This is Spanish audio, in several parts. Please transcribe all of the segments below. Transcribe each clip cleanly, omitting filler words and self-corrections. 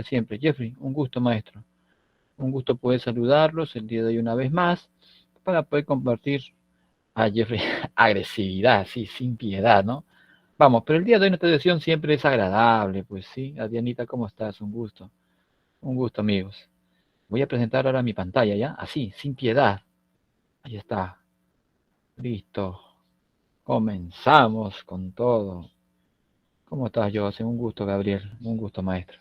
siempre. Jeffrey, un gusto, maestro. Un gusto poder saludarlos el día de hoy una vez más para poder compartir a Jeffrey agresividad, sí, sin piedad, ¿no? Vamos, pero el día de hoy nuestra sesión siempre es agradable, pues sí. Adrianita, ¿cómo estás? Un gusto, amigos. Voy a presentar ahora mi pantalla, ¿ya? Así, sin piedad. Ahí está. Listo. Comenzamos con todo. ¿Cómo estás, José? Un gusto, Gabriel. Un gusto, maestro.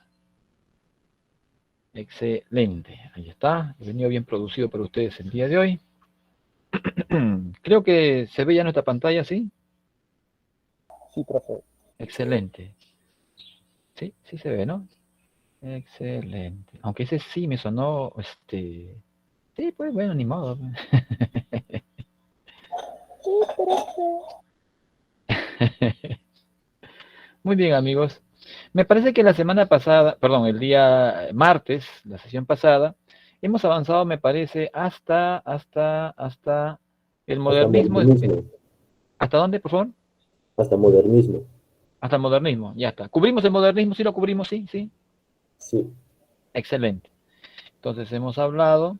Excelente. Ahí está. He venido bien producido para ustedes el día de hoy. Creo que se ve ya nuestra pantalla, ¿sí? Sí, profe. Excelente. Sí, sí se ve, ¿no? Excelente. Aunque ese sí me sonó, sí, pues bueno, ni modo. Sí, profe. Muy bien, amigos. Me parece que la semana pasada, perdón, el día martes, la sesión pasada, hemos avanzado, me parece, hasta el Hasta modernismo. modernismo. ¿Hasta dónde, por favor? Hasta modernismo. Hasta el modernismo, ya está. ¿Cubrimos el modernismo? Sí, lo cubrimos, sí, sí. Sí. Excelente. Entonces hemos hablado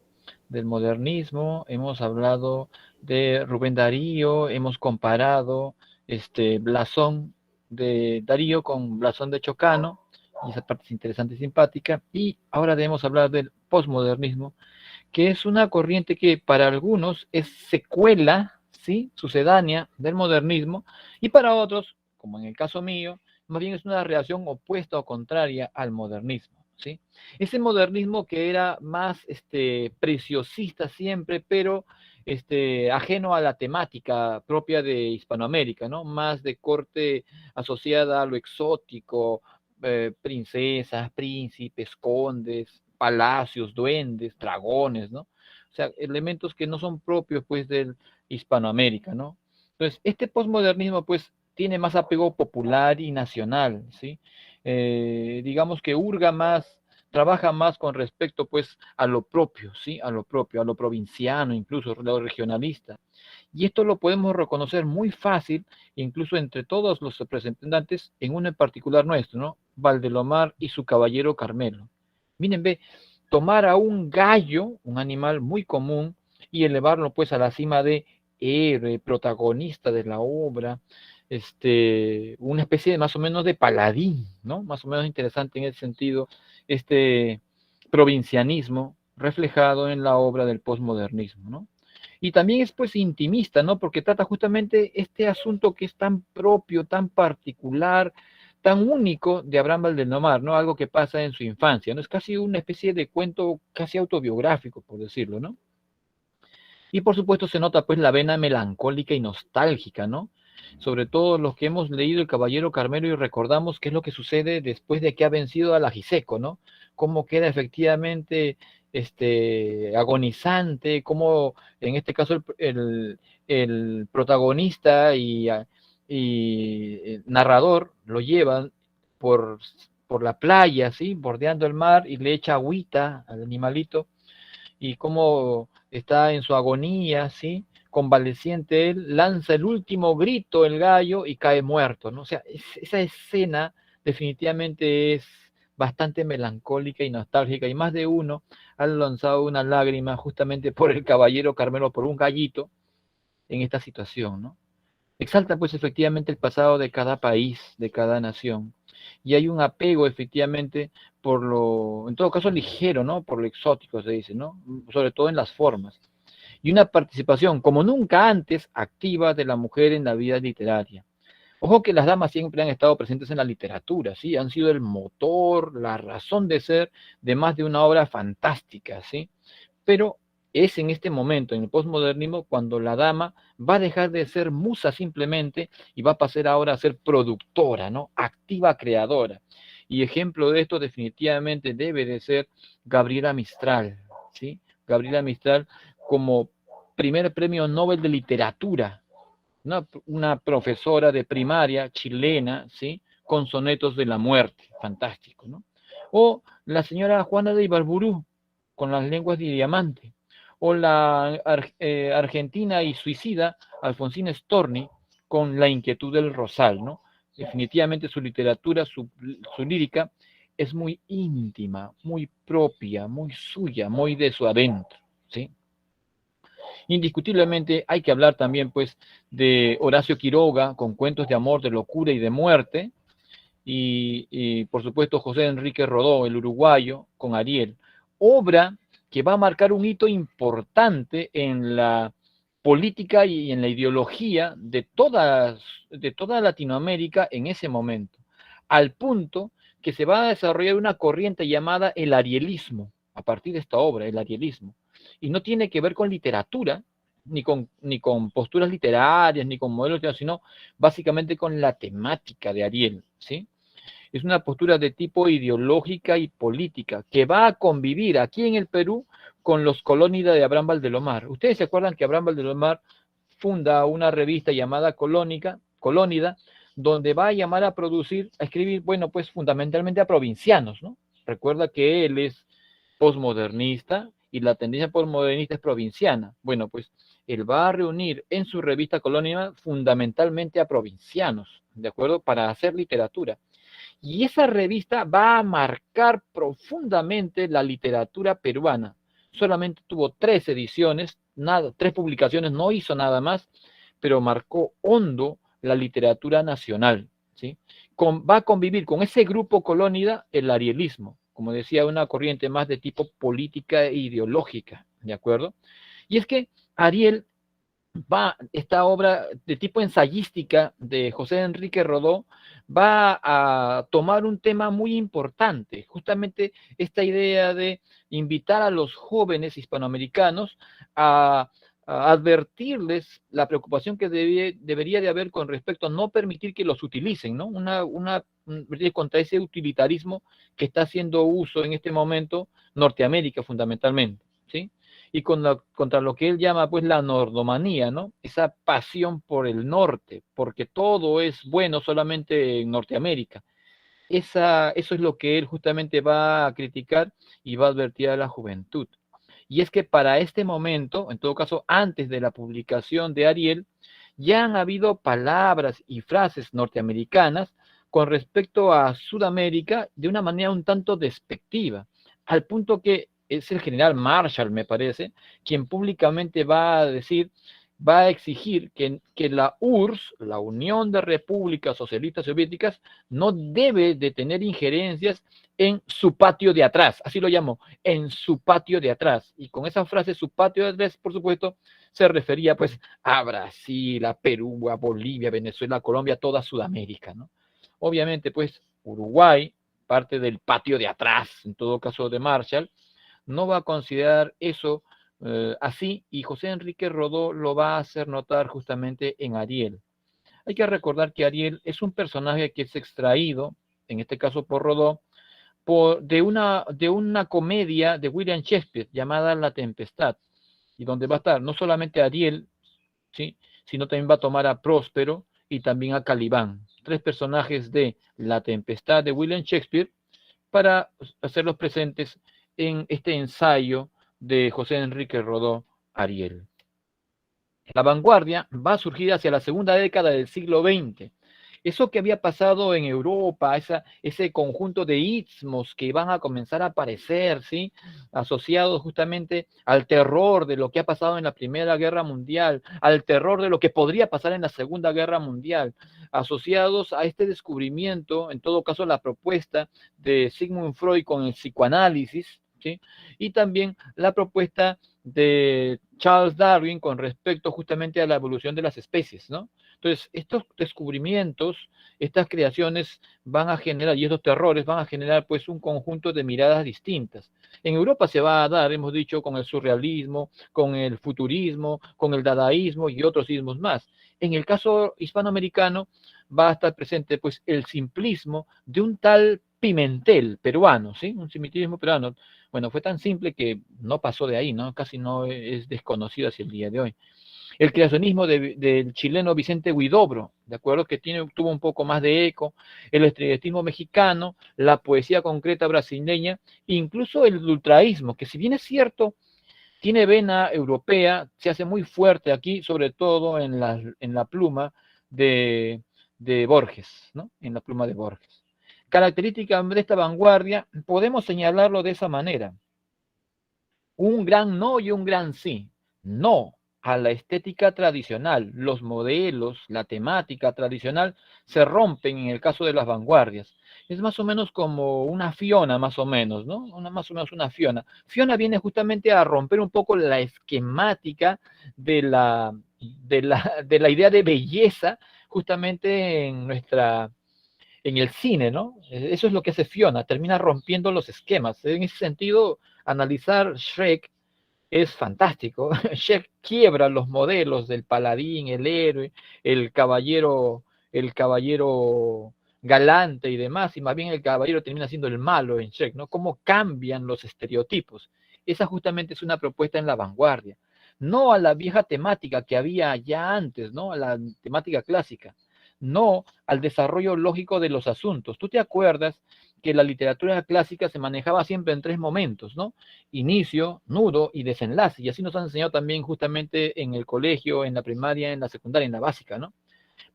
del modernismo, hemos hablado de Rubén Darío, hemos comparado este blasón de Darío con blasón de Chocano, y esa parte es interesante y simpática, y ahora debemos hablar del posmodernismo, que es una corriente que para algunos es secuela, ¿sí? Sucedánea del modernismo, y para otros, como en el caso mío, más bien es una reacción opuesta o contraria al modernismo, ¿sí? Ese modernismo que era más preciosista siempre, pero ajeno a la temática propia de Hispanoamérica, ¿no? Más de corte asociada a lo exótico, princesas, príncipes, condes, palacios, duendes, dragones, ¿no? O sea, elementos que no son propios, pues, del Hispanoamérica, ¿no? Entonces, este posmodernismo, pues, tiene más apego popular y nacional, ¿sí? Digamos que hurga más, trabaja más con respecto, pues, a lo propio, ¿sí? A lo propio, a lo provinciano, incluso lo regionalista. Y esto lo podemos reconocer muy fácil, incluso entre todos los representantes, en uno en particular nuestro, ¿no? Valdelomar y su caballero Carmelo. Miren, ve, tomar a un gallo, un animal muy común, y elevarlo pues a la cima de héroe, protagonista de la obra, una especie de más o menos de paladín, ¿no? Más o menos interesante en ese sentido, este provincianismo reflejado en la obra del posmodernismo, ¿no? Y también es pues intimista, ¿no? Porque trata justamente este asunto que es tan propio, tan particular, tan único de Abraham Valdelomar, ¿no? Algo que pasa en su infancia, ¿no? Es casi una especie de cuento casi autobiográfico, por decirlo, ¿no? Y por supuesto se nota pues la vena melancólica y nostálgica, ¿no? Sobre todo los que hemos leído El Caballero Carmelo y recordamos qué es lo que sucede después de que ha vencido a la Giseco, ¿no? Cómo queda efectivamente agonizante, cómo en este caso el protagonista y narrador lo llevan por, por la playa, ¿sí? Bordeando el mar y le echa agüita al animalito y cómo está en su agonía, ¿sí? Convaleciente él, lanza el último grito el gallo y cae muerto, ¿no? O sea, esa escena definitivamente es bastante melancólica y nostálgica y más de uno ha lanzado una lágrima justamente por el caballero Carmelo, por un gallito en esta situación, ¿no? Exalta pues efectivamente el pasado de cada país, de cada nación. Y hay un apego efectivamente por lo, en todo caso ligero, ¿no? Por lo exótico se dice, ¿no? Sobre todo en las formas. Y una participación como nunca antes activa de la mujer en la vida literaria. Ojo que las damas siempre han estado presentes en la literatura, ¿sí? Han sido el motor, la razón de ser de más de una obra fantástica, ¿sí? Pero es en este momento, en el postmodernismo, cuando la dama va a dejar de ser musa simplemente y va a pasar ahora a ser productora, ¿no? Activa creadora. Y ejemplo de esto definitivamente debe de ser Gabriela Mistral, ¿sí? Gabriela Mistral como primer premio Nobel de literatura, una profesora de primaria chilena, ¿sí? Con sonetos de la muerte, fantástico, ¿no? O la señora Juana de Ibarburu, con las lenguas de diamante, o la argentina y suicida Alfonsina Storni, con la inquietud del rosal, ¿no? Definitivamente su literatura, su lírica, es muy íntima, muy propia, muy suya, muy de su adentro, ¿sí? Indiscutiblemente hay que hablar también, pues, de Horacio Quiroga, con cuentos de amor, de locura y de muerte, y por supuesto José Enrique Rodó, el uruguayo, con Ariel, obra que va a marcar un hito importante en la política y en la ideología de toda Latinoamérica en ese momento, al punto que se va a desarrollar una corriente llamada el arielismo, a partir de esta obra, el arielismo, y no tiene que ver con literatura, ni con posturas literarias, ni con modelos, sino básicamente con la temática de Ariel, ¿sí? Es una postura de tipo ideológica y política que va a convivir aquí en el Perú con los colónidas de Abraham Valdelomar. Ustedes se acuerdan que Abraham Valdelomar funda una revista llamada Colónida, donde va a llamar a producir, a escribir, bueno, pues fundamentalmente a provincianos, ¿no? Recuerda que él es posmodernista y la tendencia posmodernista es provinciana. Bueno, pues él va a reunir en su revista Colónida fundamentalmente a provincianos, ¿de acuerdo? Para hacer literatura. Y esa revista va a marcar profundamente la literatura peruana. Solamente tuvo 3 ediciones, nada, 3 publicaciones, no hizo nada más, pero marcó hondo la literatura nacional, ¿sí? Va a convivir con ese grupo colónida el arielismo, como decía, una corriente más de tipo política e ideológica, ¿de acuerdo? Y es que Ariel esta obra de tipo ensayística de José Enrique Rodó va a tomar un tema muy importante, justamente esta idea de invitar a los jóvenes hispanoamericanos a advertirles la preocupación que debería de haber con respecto a no permitir que los utilicen, ¿no? Contra ese utilitarismo que está haciendo uso en este momento Norteamérica fundamentalmente, ¿sí? Y contra lo que él llama pues la nordomanía, ¿no? Esa pasión por el norte, porque todo es bueno solamente en Norteamérica. Eso es lo que él justamente va a criticar y va a advertir a la juventud. Y es que para este momento, en todo caso antes de la publicación de Ariel, ya han habido palabras y frases norteamericanas con respecto a Sudamérica de una manera un tanto despectiva, al punto que es el general Marshall, me parece, quien públicamente va a decir, va a exigir que la URSS, la Unión de Repúblicas Socialistas Soviéticas, no debe de tener injerencias en su patio de atrás, así lo llamo, en su patio de atrás. Y con esa frase, su patio de atrás, por supuesto, se refería pues a Brasil, a Perú, a Bolivia, Venezuela, Colombia, toda Sudamérica, ¿no? Obviamente, pues, Uruguay, parte del patio de atrás, en todo caso de Marshall, no va a considerar eso así, y José Enrique Rodó lo va a hacer notar justamente en Ariel. Hay que recordar que Ariel es un personaje que es extraído, en este caso por Rodó, de una comedia de William Shakespeare llamada La Tempestad, y donde va a estar no solamente Ariel, ¿sí?, sino también va a tomar a Próspero y también a Calibán, 3 personajes de La Tempestad de William Shakespeare, para hacerlos presentes en este ensayo de José Enrique Rodó, Ariel. La vanguardia va a surgir hacia la segunda década del siglo XX. Eso que había pasado en Europa, ese conjunto de istmos que van a comenzar a aparecer, ¿sí?, asociados justamente al terror de lo que ha pasado en la Primera Guerra Mundial, al terror de lo que podría pasar en la Segunda Guerra Mundial, asociados a este descubrimiento, en todo caso la propuesta de Sigmund Freud con el psicoanálisis, ¿sí?, y también la propuesta de Charles Darwin con respecto justamente a la evolución de las especies, ¿no? Entonces, estos descubrimientos, estas creaciones van a generar, y estos terrores van a generar pues un conjunto de miradas distintas. En Europa se va a dar, hemos dicho, con el surrealismo, con el futurismo, con el dadaísmo y otros ismos más. En el caso hispanoamericano va a estar presente pues el simplismo de un tal Pimentel, peruano, ¿sí? Un simplismo peruano. Bueno, fue tan simple que no pasó de ahí, ¿no? Casi no es desconocido hacia el día de hoy. El creacionismo del chileno Vicente Huidobro, ¿de acuerdo? Que tuvo un poco más de eco, el estrellismo mexicano, la poesía concreta brasileña, incluso el ultraísmo, que si bien es cierto, tiene vena europea, se hace muy fuerte aquí, sobre todo en la pluma de Borges, ¿no? En la pluma de Borges. característica de esta vanguardia, podemos señalarlo de esa manera. Un gran no y un gran sí. No a la estética tradicional. Los modelos, la temática tradicional se rompen en el caso de las vanguardias. Es más o menos como una Fiona, más o menos, ¿no? Más o menos una Fiona. Fiona viene justamente a romper un poco la esquemática de la idea de belleza justamente en el cine, ¿no? Eso es lo que hace Fiona, termina rompiendo los esquemas. En ese sentido, analizar Shrek es fantástico. Shrek quiebra los modelos del paladín, el héroe, el caballero galante y demás, y más bien el caballero termina siendo el malo en Shrek, ¿no? Cómo cambian los estereotipos. Esa justamente es una propuesta en la vanguardia. No a la vieja temática que había ya antes, ¿no? A la temática clásica. No al desarrollo lógico de los asuntos. ¿Tú te acuerdas que la literatura clásica se manejaba siempre en 3 momentos, ¿no? Inicio, nudo y desenlace. Y así nos han enseñado también justamente en el colegio, en la primaria, en la secundaria, en la básica, ¿no?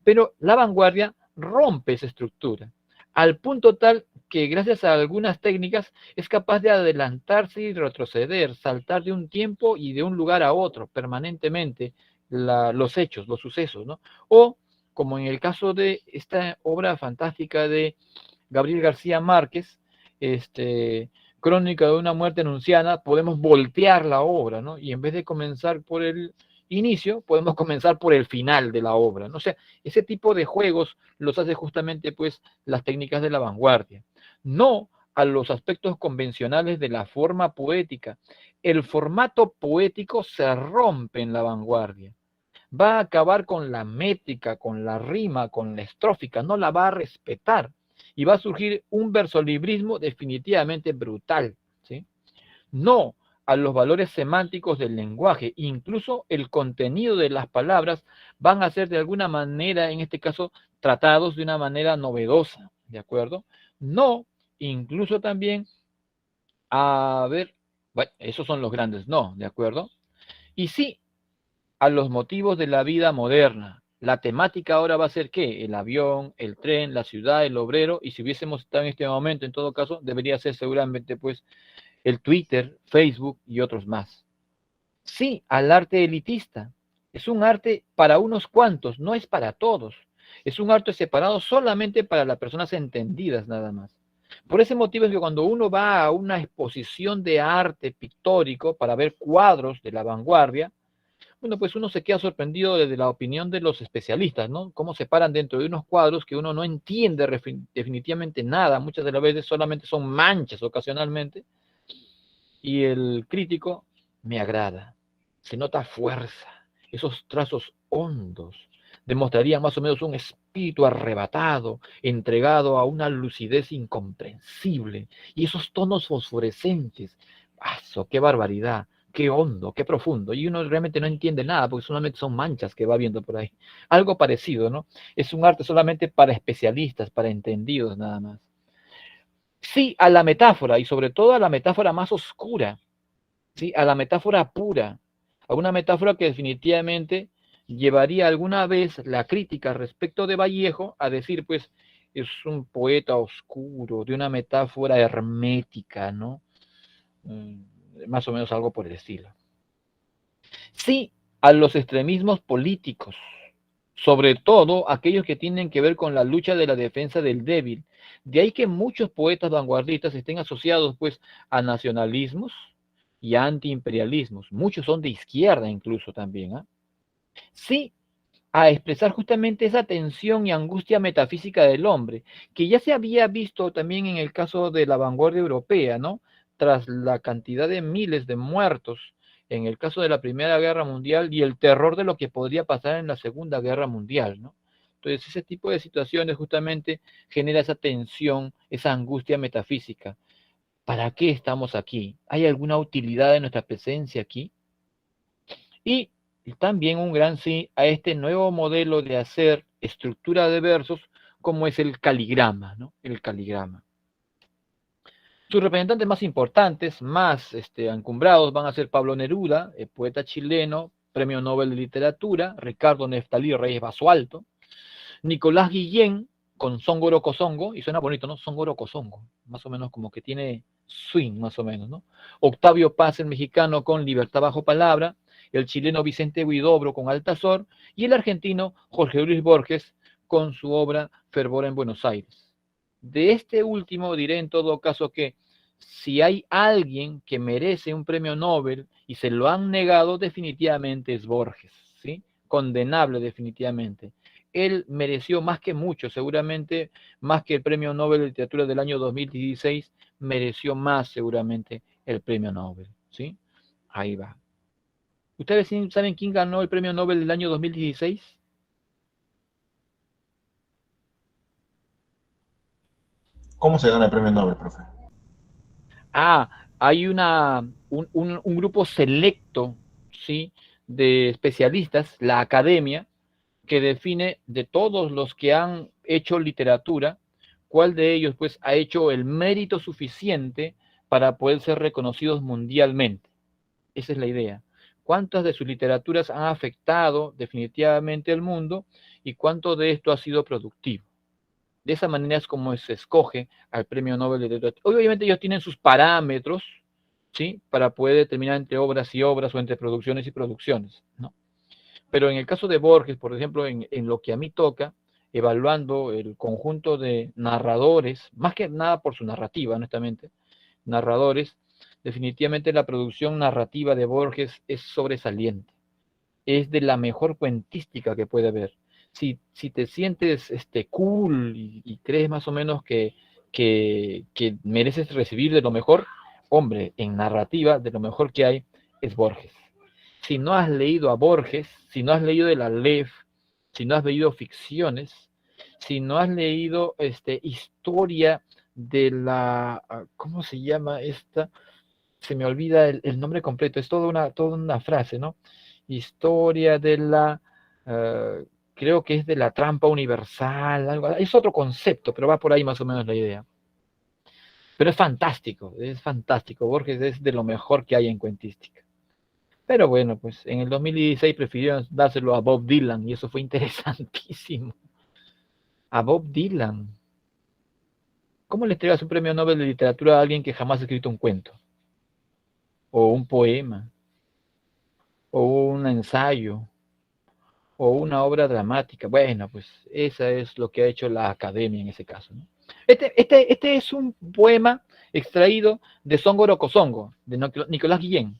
Pero la vanguardia rompe esa estructura, al punto tal que gracias a algunas técnicas es capaz de adelantarse y retroceder, saltar de un tiempo y de un lugar a otro permanentemente los hechos, los sucesos, ¿no? O como en el caso de esta obra fantástica de Gabriel García Márquez, Crónica de una muerte anunciada, podemos voltear la obra, ¿no? Y en vez de comenzar por el inicio, podemos comenzar por el final de la obra, ¿no? O sea, ese tipo de juegos los hace justamente, pues, las técnicas de la vanguardia. No a los aspectos convencionales de la forma poética. El formato poético se rompe en la vanguardia. Va a acabar con la métrica, con la rima, con la estrófica, no la va a respetar. Y va a surgir un versolibrismo definitivamente brutal, ¿sí? No a los valores semánticos del lenguaje, incluso el contenido de las palabras van a ser de alguna manera, en este caso, tratados de una manera novedosa, ¿de acuerdo? No, incluso también, a ver, bueno, esos son los grandes no, ¿de acuerdo? Y sí, a los motivos de la vida moderna. La temática ahora va a ser ¿qué? El avión, el tren, la ciudad, el obrero, y si hubiésemos estado en este momento, en todo caso, debería ser seguramente pues el Twitter, Facebook y otros más. Sí, al arte elitista. Es un arte para unos cuantos, no es para todos. Es un arte separado solamente para las personas entendidas nada más. Por ese motivo es que cuando uno va a una exposición de arte pictórico para ver cuadros de la vanguardia, bueno, pues uno se queda sorprendido desde la opinión de los especialistas, ¿no? Cómo se paran dentro de unos cuadros que uno no entiende definitivamente nada, muchas de las veces solamente son manchas ocasionalmente, y el crítico me agrada, se nota fuerza, esos trazos hondos demostrarían más o menos un espíritu arrebatado, entregado a una lucidez incomprensible, y esos tonos fosforescentes, ¡aso, qué barbaridad! Qué hondo, qué profundo, y uno realmente no entiende nada, porque solamente son manchas que va viendo por ahí. Algo parecido, ¿no? Es un arte solamente para especialistas, para entendidos nada más. Sí, a la metáfora, y sobre todo a la metáfora más oscura, ¿sí? A la metáfora pura, a una metáfora que definitivamente llevaría alguna vez la crítica respecto de Vallejo a decir, pues, es un poeta oscuro, de una metáfora hermética, ¿no? Más o menos algo por el estilo. Sí, a los extremismos políticos, sobre todo aquellos que tienen que ver con la lucha de la defensa del débil. De ahí que muchos poetas vanguardistas estén asociados, pues, a nacionalismos y a antiimperialismos. Muchos son de izquierda incluso también, ¿eh? Sí, a expresar justamente esa tensión y angustia metafísica del hombre, que ya se había visto también en el caso de la vanguardia europea, ¿no? Tras la cantidad de miles de muertos en el caso de la Primera Guerra Mundial y el terror de lo que podría pasar en la Segunda Guerra Mundial, ¿no? Entonces, ese tipo de situaciones justamente genera esa tensión, esa angustia metafísica. ¿Para qué estamos aquí? ¿Hay alguna utilidad de nuestra presencia aquí? Y también un gran sí a este nuevo modelo de hacer estructura de versos como es el caligrama, ¿no? El caligrama. Sus representantes más importantes, más encumbrados, van a ser Pablo Neruda, el poeta chileno, Premio Nobel de Literatura, Ricardo Neftalí Reyes Basualto, Nicolás Guillén, con Songoro Kosongo, y suena bonito, ¿no? Songoro Kosongo, más o menos como que tiene swing, más o menos, ¿no? Octavio Paz, el mexicano, con Libertad bajo palabra, el chileno Vicente Huidobro con Altazor, y el argentino Jorge Luis Borges con su obra Fervor en Buenos Aires. De este último diré en todo caso que si hay alguien que merece un premio Nobel y se lo han negado, definitivamente es Borges, ¿sí? Condenable definitivamente. Él mereció más que mucho, seguramente más que el premio Nobel de Literatura del año 2016, mereció más seguramente el premio Nobel, ¿sí? Ahí va. ¿Ustedes saben quién ganó el premio Nobel del año 2016? ¿Cómo se gana el premio Nobel, profe? Hay un grupo selecto, ¿sí? De especialistas, la academia, que define de todos los que han hecho literatura, cuál de ellos pues ha hecho el mérito suficiente para poder ser reconocidos mundialmente. Esa es la idea. ¿Cuántas de sus literaturas han afectado definitivamente al mundo y cuánto de esto ha sido productivo? De esa manera es como se escoge al premio Nobel de Literatura. Obviamente ellos tienen sus parámetros, ¿sí? Para poder determinar entre obras y obras o entre producciones y producciones, ¿no? Pero en el caso de Borges, por ejemplo, en lo que a mí toca, evaluando el conjunto de narradores, más que nada por su narrativa, honestamente, narradores, definitivamente la producción narrativa de Borges es sobresaliente. Es de la mejor cuentística que puede haber. Si te sientes cool y crees más o menos que mereces recibir de lo mejor, hombre, en narrativa, de lo mejor que hay es Borges. Si no has leído a Borges, si no has leído de la Aleph, si no has leído ficciones, si no has leído historia de la, ¿cómo se llama esta? Se me olvida el nombre completo, es toda una frase, ¿no? Historia de la, creo que es de la trampa universal, algo, es otro concepto, pero va por ahí más o menos la idea. Pero es fantástico, Borges es de lo mejor que hay en cuentística. Pero bueno, pues en el 2016 prefirieron dárselo a Bob Dylan y eso fue interesantísimo. A Bob Dylan. ¿Cómo le entregas un premio Nobel de literatura a alguien que jamás ha escrito un cuento? O un poema, o un ensayo, o una obra dramática? Bueno, pues esa es lo que ha hecho la academia en ese caso, ¿no? Este es un poema extraído de Songoro Kosongo, de Nicolás Guillén.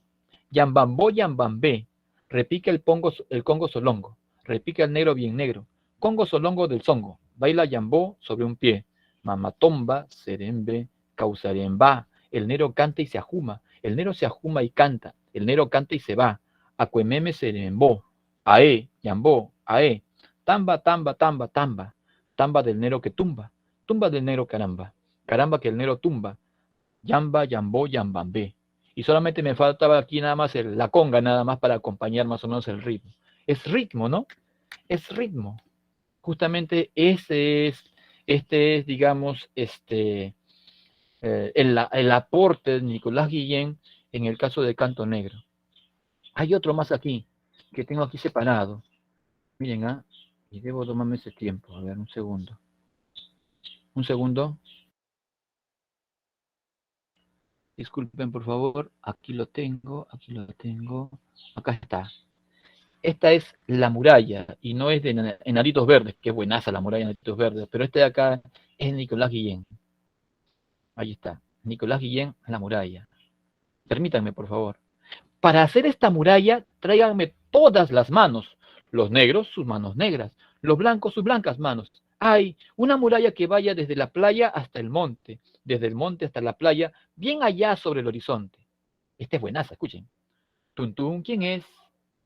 Yambambó, yambambé, repica el congo solongo, repica el negro bien negro, congo solongo del songo, baila yambó sobre un pie, mamatomba, serembe, causaremba, el negro canta y se ajuma, el negro se ajuma y canta, el negro canta y se va, acuememe serembó, ae, yambó, ae, tamba, tamba, tamba, tamba, tamba del negro que tumba, tumba del negro caramba, caramba que el negro tumba, yamba, yambó, yambambé. Y solamente me faltaba aquí nada más la conga, nada más para acompañar más o menos el ritmo. Es ritmo, ¿no? Es ritmo. Justamente este es, digamos, el aporte de Nicolás Guillén en el caso de Canto Negro. Hay otro más aquí, que tengo aquí separado. Miren, y debo tomarme ese tiempo. A ver, un segundo. Un segundo. Disculpen, por favor. Aquí lo tengo. Acá está. Esta es La Muralla, y no es de Enanitos Verdes, que es buenaza La Muralla de Enanitos Verdes, pero este de acá es Nicolás Guillén. Ahí está. Nicolás Guillén, La Muralla. Permítanme, por favor. Para hacer esta muralla, tráiganme todas las manos. Los negros, sus manos negras. Los blancos, sus blancas manos. Hay una muralla que vaya desde la playa hasta el monte, desde el monte hasta la playa, bien allá sobre el horizonte. Esta es buenaza, escuchen. Tuntún, ¿quién es?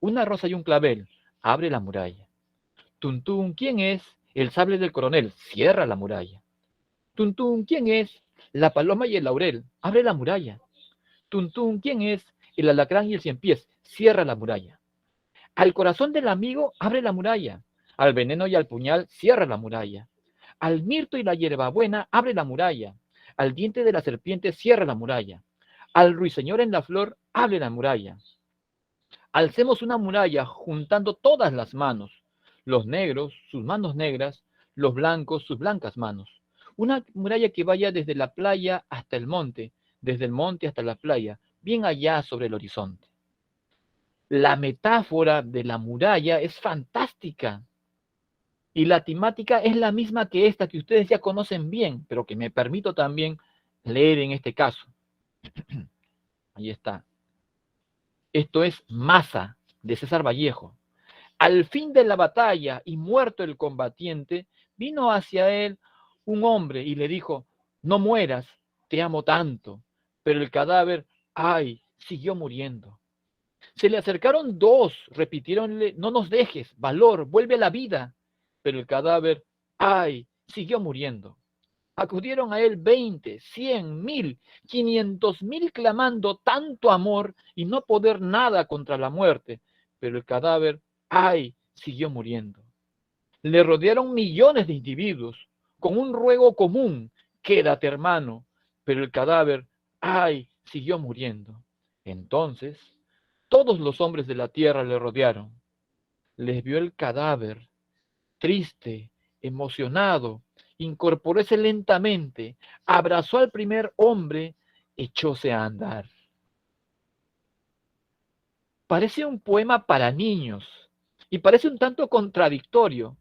Una rosa y un clavel. Abre la muralla. Tuntún, ¿quién es? El sable del coronel. Cierra la muralla. Tuntún, ¿quién es? La paloma y el laurel. Abre la muralla. Tuntún, ¿quién es? El alacrán y el cien pies. Cierra la muralla. Al corazón del amigo, abre la muralla. Al veneno y al puñal, cierra la muralla. Al mirto y la hierbabuena, abre la muralla. Al diente de la serpiente, cierra la muralla. Al ruiseñor en la flor, abre la muralla. Alcemos una muralla juntando todas las manos. Los negros, sus manos negras. los blancos sus blancas manos. Una muralla que vaya desde la playa hasta el monte, desde el monte hasta la playa, bien allá sobre el horizonte. La metáfora de la muralla es fantástica. Y la temática es la misma que esta que ustedes ya conocen bien, pero que me permito también leer en este caso. Ahí está. Esto es Masa, de César Vallejo. Al fin de la batalla y muerto el combatiente, vino hacia él un hombre y le dijo, no mueras, te amo tanto. Pero el cadáver, ay, siguió muriendo. Se le acercaron dos, repitieronle, no nos dejes, valor, vuelve a la vida. Pero el cadáver, ay, siguió muriendo. Acudieron a él 20, 100, 1000, 500,000 clamando tanto amor y no poder nada contra la muerte. Pero el cadáver, ay, siguió muriendo. Le rodearon millones de individuos con un ruego común, quédate hermano. Pero el cadáver, ay, siguió muriendo. Entonces, todos los hombres de la tierra le rodearon. Les vio el cadáver, triste, emocionado, incorporóse lentamente, abrazó al primer hombre, echóse a andar. Parece un poema para niños y parece un tanto contradictorio.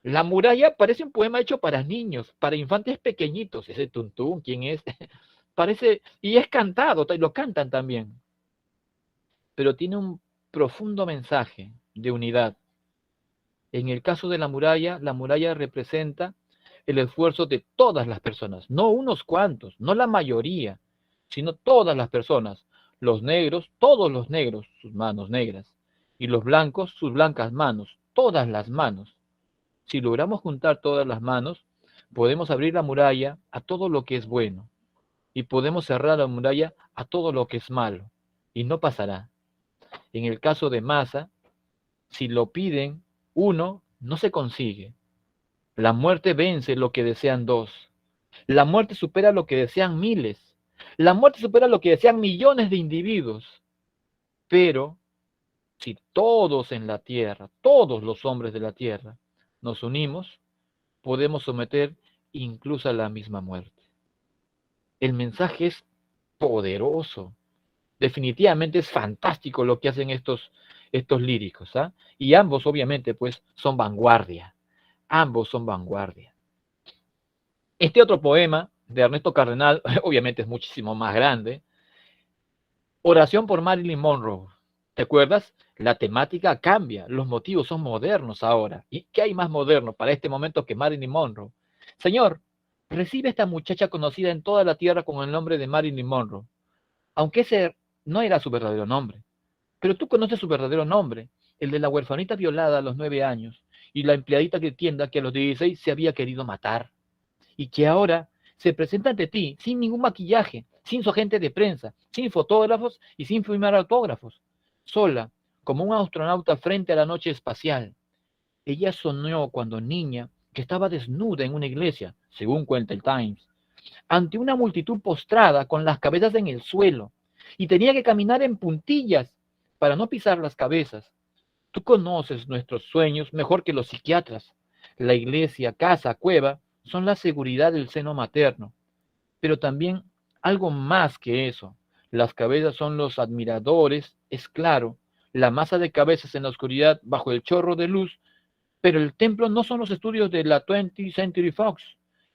La muralla parece un poema hecho para niños, para infantes pequeñitos. Ese Tuntún, ¿quién es? Parece, y es cantado, lo cantan también. Pero tiene un profundo mensaje de unidad. En el caso de la muralla representa el esfuerzo de todas las personas, no unos cuantos, no la mayoría, sino todas las personas. Los negros, todos los negros, sus manos negras, y los blancos, sus blancas manos, todas las manos. Si logramos juntar todas las manos, podemos abrir la muralla a todo lo que es bueno, y podemos cerrar la muralla a todo lo que es malo, y no pasará. En el caso de Masa, si lo piden uno, no se consigue. La muerte vence lo que desean dos. La muerte supera lo que desean miles. La muerte supera lo que desean millones de individuos. Pero si todos en la tierra, todos los hombres de la tierra, nos unimos, podemos someter incluso a la misma muerte. El mensaje es poderoso. Definitivamente es fantástico lo que hacen estos líricos, ¿ah? Y ambos, obviamente, pues, son vanguardia. Ambos son vanguardia. Este otro poema de Ernesto Cardenal, obviamente es muchísimo más grande. Oración por Marilyn Monroe. ¿Te acuerdas? La temática cambia, los motivos son modernos ahora. ¿Y qué hay más moderno para este momento que Marilyn Monroe? Señor, recibe a esta muchacha conocida en toda la tierra con el nombre de Marilyn Monroe, aunque ese no era su verdadero nombre. Pero tú conoces su verdadero nombre, el de la huerfanita violada a los 9 años y la empleadita de tienda que a los 16 se había querido matar y que ahora se presenta ante ti sin ningún maquillaje, sin su agente de prensa, sin fotógrafos y sin firmar autógrafos, sola, como un astronauta frente a la noche espacial. Ella soñó cuando niña que estaba desnuda en una iglesia, según cuenta el Times, ante una multitud postrada con las cabezas en el suelo y tenía que caminar en puntillas para no pisar las cabezas. Tú conoces nuestros sueños mejor que los psiquiatras. La iglesia, casa, cueva son la seguridad del seno materno, pero también algo más que eso. Las cabezas son los admiradores, es claro, la masa de cabezas en la oscuridad bajo el chorro de luz, pero el templo no son los estudios de la 20th Century Fox.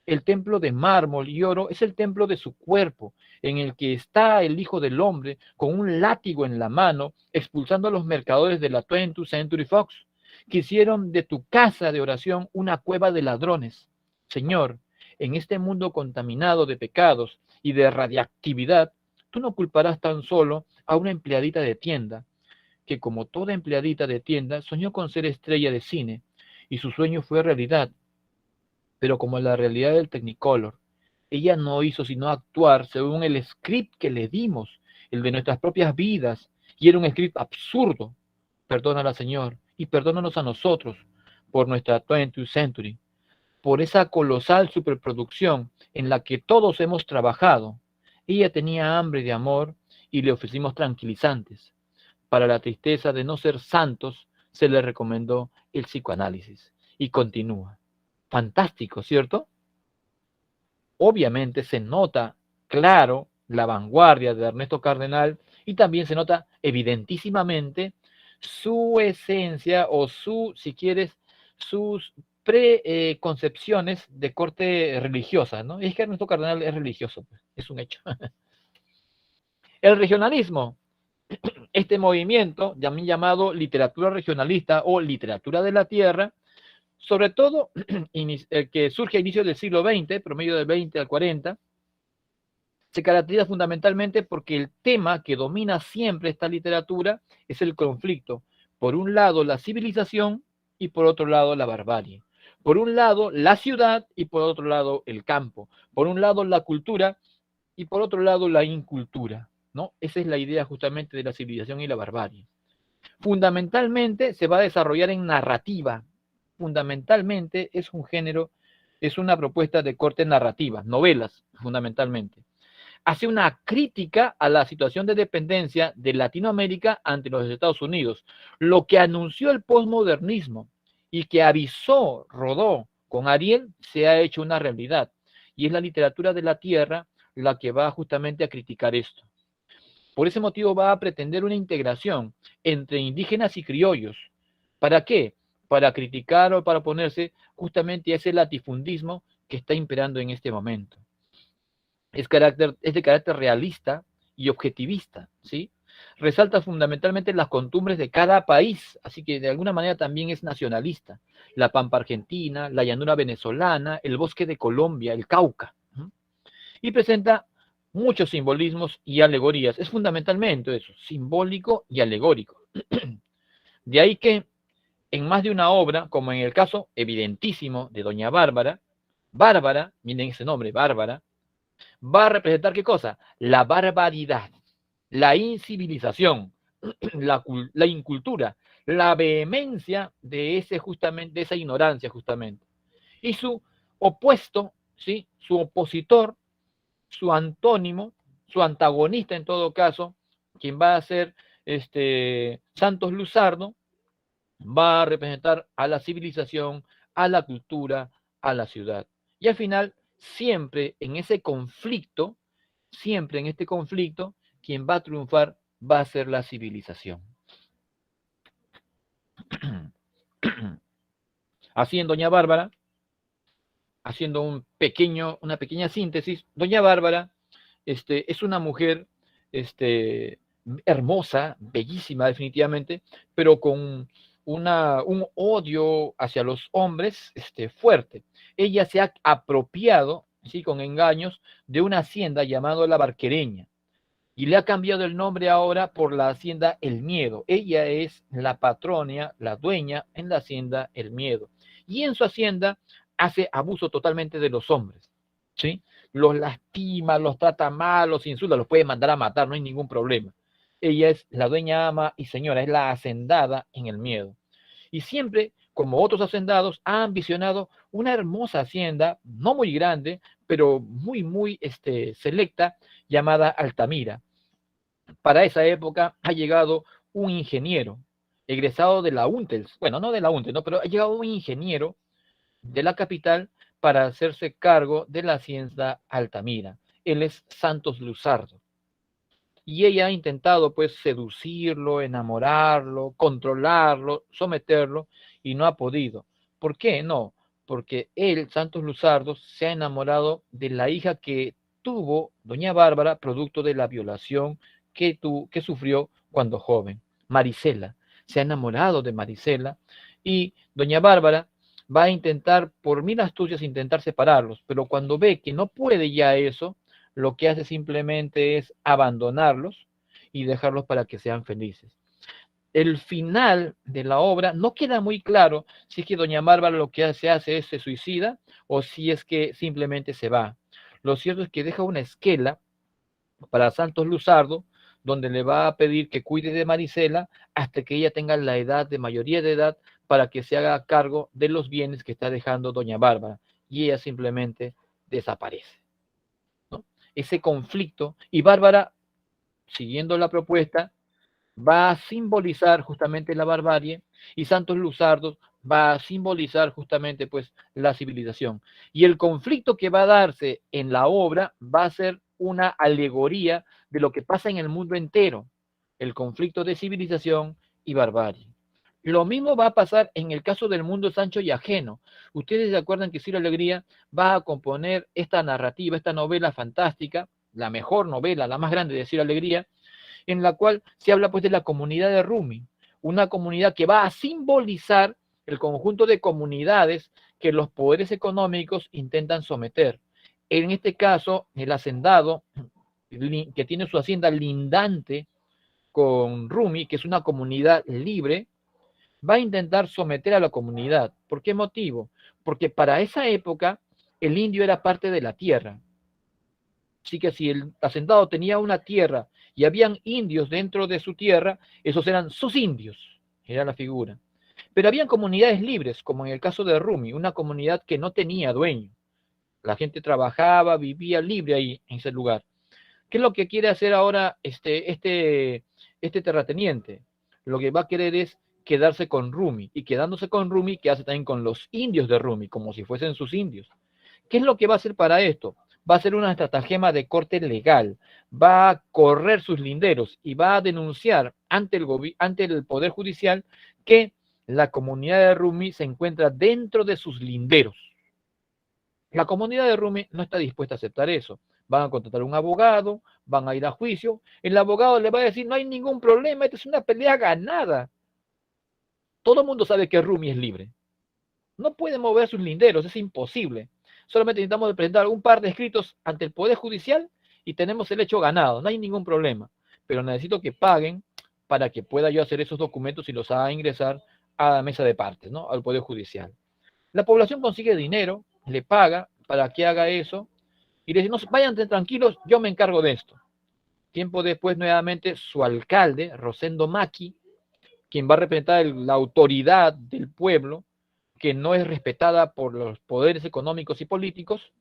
El templo de mármol y oro es el templo de su cuerpo, en el que está el Hijo del Hombre con un látigo en la mano, expulsando a los mercadores de la 20th Century Fox, que hicieron de tu casa de oración una cueva de ladrones. Señor, en este mundo contaminado de pecados y de radiactividad, tú no culparás tan solo a una empleadita de tienda, que como toda empleadita de tienda soñó con ser estrella de cine, y su sueño fue realidad. Pero como la realidad del Technicolor, ella no hizo sino actuar según el script que le dimos, el de nuestras propias vidas, y era un script absurdo. Perdónala, Señor, y perdónanos a nosotros por nuestra 20th Century, por esa colosal superproducción en la que todos hemos trabajado. Ella tenía hambre de amor y le ofrecimos tranquilizantes. Para la tristeza de no ser santos, se le recomendó el psicoanálisis. Y continúa. fantástico, ¿cierto? Obviamente se nota claro la vanguardia de Ernesto Cardenal y también se nota evidentísimamente su esencia o su, si quieres, sus preconcepciones de corte religiosa, ¿no? Es que Ernesto Cardenal es religioso, pues, es un hecho. El regionalismo, este movimiento, también llamado literatura regionalista o literatura de la tierra, sobre todo que surge a inicios del siglo XX, promedio del 20 al 40, se caracteriza fundamentalmente porque el tema que domina siempre esta literatura es el conflicto. Por un lado, la civilización y por otro lado, la barbarie. Por un lado, la ciudad y por otro lado, el campo. Por un lado, la cultura y por otro lado, la incultura, ¿no? Esa es la idea justamente de la civilización y la barbarie. Fundamentalmente se va a desarrollar en narrativa. Fundamentalmente es un género, es una propuesta de corte narrativa, novelas, fundamentalmente. Hace una crítica a la situación de dependencia de Latinoamérica ante los Estados Unidos, lo que anunció el posmodernismo y que avisó Rodó con Ariel se ha hecho una realidad. Y es la literatura de la tierra la que va justamente a criticar esto. Por ese motivo va a pretender una integración entre indígenas y criollos. ¿Para qué? Para criticar o para oponerse justamente a ese latifundismo que está imperando en este momento. Es de carácter realista y objetivista, ¿sí? Resalta fundamentalmente las costumbres de cada país, así que de alguna manera también es nacionalista. La pampa argentina, la llanura venezolana, el bosque de Colombia, el Cauca. Y presenta muchos simbolismos y alegorías. Es fundamentalmente eso, simbólico y alegórico. De ahí que en más de una obra, como en el caso evidentísimo de Doña Bárbara, Bárbara, miren ese nombre, Bárbara, va a representar ¿qué cosa? La barbaridad, la incivilización, la incultura, la vehemencia de de esa ignorancia justamente. Y su opuesto, ¿sí? Su opositor, su antónimo, su antagonista en todo caso, quien va a ser Santos Luzardo, va a representar a la civilización, a la cultura, a la ciudad. Y al final, siempre en ese conflicto, siempre en este conflicto, quien va a triunfar va a ser la civilización. Así en Doña Bárbara, haciendo una pequeña síntesis, Doña Bárbara es una mujer hermosa, bellísima definitivamente, pero con un odio hacia los hombres fuerte. Ella se ha apropiado, ¿sí? Con engaños, de una hacienda llamada La Barquereña y le ha cambiado el nombre ahora por la hacienda El Miedo. Ella es la patrona, la dueña en la hacienda El Miedo. Y en su hacienda hace abuso totalmente de los hombres, ¿sí? Los lastima, los trata mal, los insulta, los puede mandar a matar, no hay ningún problema. Ella es la dueña, ama y señora, es la hacendada en El Miedo. Y siempre, como otros hacendados, ha ambicionado una hermosa hacienda, no muy grande, pero muy selecta, llamada Altamira. Para esa época ha llegado un ingeniero egresado de la UNTELS, bueno, no de la UNTELS, ¿no? Pero ha llegado un ingeniero de la capital para hacerse cargo de la hacienda Altamira. Él es Santos Luzardo. Y ella ha intentado pues seducirlo, enamorarlo, controlarlo, someterlo y no ha podido. ¿Por qué? No, porque él, Santos Luzardo, se ha enamorado de la hija que tuvo doña Bárbara producto de la violación que sufrió cuando joven, Marisela. Se ha enamorado de Marisela y doña Bárbara va a intentar, por mil astucias, intentar separarlos, pero cuando ve que no puede ya eso, lo que hace simplemente es abandonarlos y dejarlos para que sean felices. El final de la obra no queda muy claro si es que doña Bárbara lo que hace es se suicida o si es que simplemente se va. Lo cierto es que deja una esquela para Santos Luzardo, donde le va a pedir que cuide de Marisela hasta que ella tenga la edad de mayoría de edad para que se haga cargo de los bienes que está dejando doña Bárbara. Y ella simplemente desaparece. Ese conflicto, y Bárbara, siguiendo la propuesta, va a simbolizar justamente la barbarie y Santos Luzardo va a simbolizar justamente pues la civilización. Y el conflicto que va a darse en la obra va a ser una alegoría de lo que pasa en el mundo entero, el conflicto de civilización y barbarie. Lo mismo va a pasar en el caso del mundo sancho y ajeno. Ustedes se acuerdan que Ciro Alegría va a componer esta narrativa, esta novela fantástica, la mejor novela, la más grande de Ciro Alegría, en la cual se habla pues de la comunidad de Rumi, una comunidad que va a simbolizar el conjunto de comunidades que los poderes económicos intentan someter. En este caso, el hacendado, que tiene su hacienda lindante con Rumi, que es una comunidad libre, va a intentar someter a la comunidad. ¿Por qué motivo? Porque para esa época el indio era parte de la tierra. Así que si el hacendado tenía una tierra y habían indios dentro de su tierra, esos eran sus indios, era la figura. Pero habían comunidades libres, como en el caso de Rumi, una comunidad que no tenía dueño. La gente trabajaba, vivía libre ahí, en ese lugar. ¿Qué es lo que quiere hacer ahora este terrateniente? Lo que va a querer es quedarse con Rumi, y quedándose con Rumi, que hace también con los indios de Rumi, como si fuesen sus indios. ¿Qué es lo que va a hacer para esto? Va a ser una estratagema de corte legal, va a correr sus linderos y va a denunciar ante el Poder Judicial que la comunidad de Rumi se encuentra dentro de sus linderos. La comunidad de Rumi no está dispuesta a aceptar eso. Van a contratar un abogado, van a ir a juicio, el abogado le va a decir, no hay ningún problema, esta es una pelea ganada. Todo el mundo sabe que Rumi es libre. No puede mover sus linderos, es imposible. Solamente necesitamos presentar un par de escritos ante el Poder Judicial y tenemos el hecho ganado, no hay ningún problema. Pero necesito que paguen para que pueda yo hacer esos documentos y los haga ingresar a la mesa de partes, ¿no? Al Poder Judicial. La población consigue dinero, le paga para que haga eso y le dice, no, vayan tranquilos, yo me encargo de esto. Tiempo después, nuevamente, su alcalde, Rosendo Maki, quien va a representar la autoridad del pueblo, que no es respetada por los poderes económicos y políticos,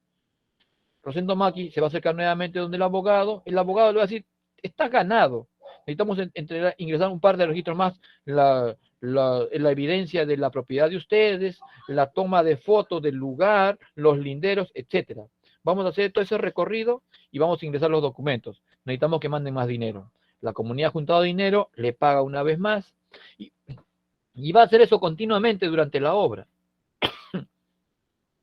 Rosendo Maki se va a acercar nuevamente donde el abogado le va a decir, está ganado, necesitamos ingresar un par de registros más, la evidencia de la propiedad de ustedes, la toma de fotos del lugar, los linderos, etcétera. Vamos a hacer todo ese recorrido y vamos a ingresar los documentos. Necesitamos que manden más dinero. La comunidad ha juntado dinero, le paga una vez más y va a hacer eso continuamente durante la obra.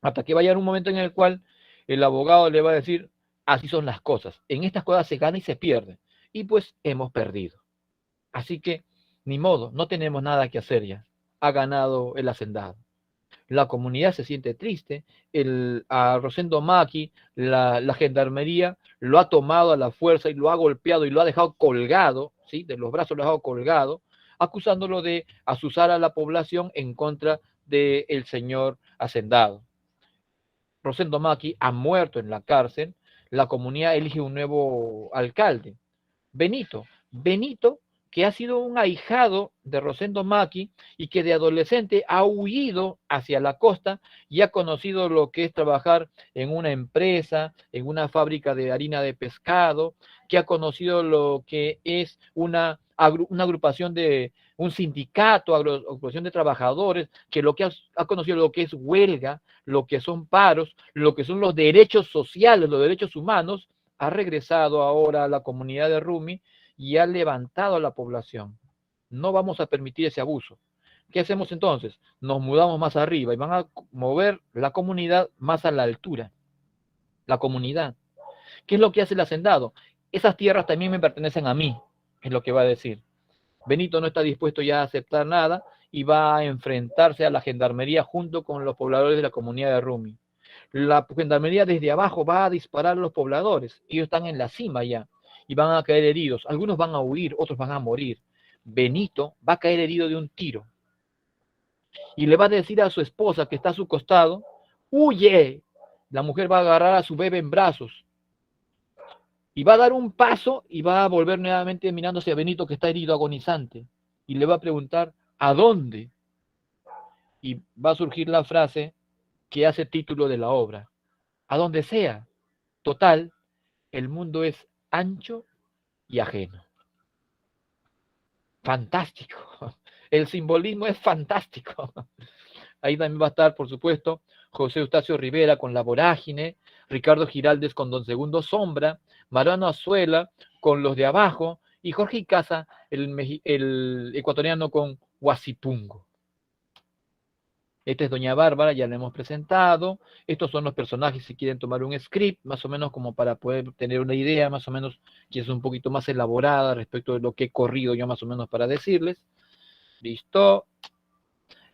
Hasta que va a llegar un momento en el cual el abogado le va a decir, así son las cosas. En estas cosas se gana y se pierde. Y pues hemos perdido. Así que, ni modo, no tenemos nada que hacer ya. Ha ganado el hacendado. La comunidad se siente triste. A Rosendo Maki, la gendarmería, lo ha tomado a la fuerza y lo ha golpeado y lo ha dejado colgado, ¿sí? De los brazos lo ha dejado colgado, acusándolo de azuzar a la población en contra del señor hacendado. Rosendo Maki ha muerto en la cárcel. La comunidad elige un nuevo alcalde, Benito. Benito, que ha sido un ahijado de Rosendo Maki y que de adolescente ha huido hacia la costa y ha conocido lo que es trabajar en una empresa, en una fábrica de harina de pescado, que ha conocido lo que es una agrupación de un sindicato, agrupación de trabajadores, que lo que ha conocido lo que es huelga, lo que son paros, lo que son los derechos sociales, los derechos humanos, ha regresado ahora a la comunidad de Rumi y ha levantado a la población. No vamos a permitir ese abuso. ¿Qué hacemos entonces? Nos mudamos más arriba y van a mover la comunidad más a la altura. La comunidad. ¿Qué es lo que hace el hacendado? Esas tierras también me pertenecen a mí, es lo que va a decir. Benito no está dispuesto ya a aceptar nada y va a enfrentarse a la gendarmería junto con los pobladores de la comunidad de Rumi. La gendarmería desde abajo va a disparar a los pobladores. Ellos están en la cima ya y van a caer heridos. Algunos van a huir, otros van a morir. Benito va a caer herido de un tiro y le va a decir a su esposa que está a su costado, ¡huye! La mujer va a agarrar a su bebé en brazos y va a dar un paso y va a volver nuevamente mirándose a Benito, que está herido, agonizante, y le va a preguntar, ¿a dónde? Y va a surgir la frase que hace título de la obra, a donde sea. Total, el mundo es ancho y ajeno. Fantástico. El simbolismo es fantástico. Ahí también va a estar, por supuesto, José Eustacio Rivera con La Vorágine, Ricardo Giraldes con Don Segundo Sombra, Mariano Azuela con Los de Abajo y Jorge Icaza, el ecuatoriano, con Huasipungo. Esta es Doña Bárbara, ya la hemos presentado. Estos son los personajes, si quieren tomar un script, más o menos como para poder tener una idea, más o menos, que es un poquito más elaborada respecto de lo que he corrido yo más o menos para decirles. Listo.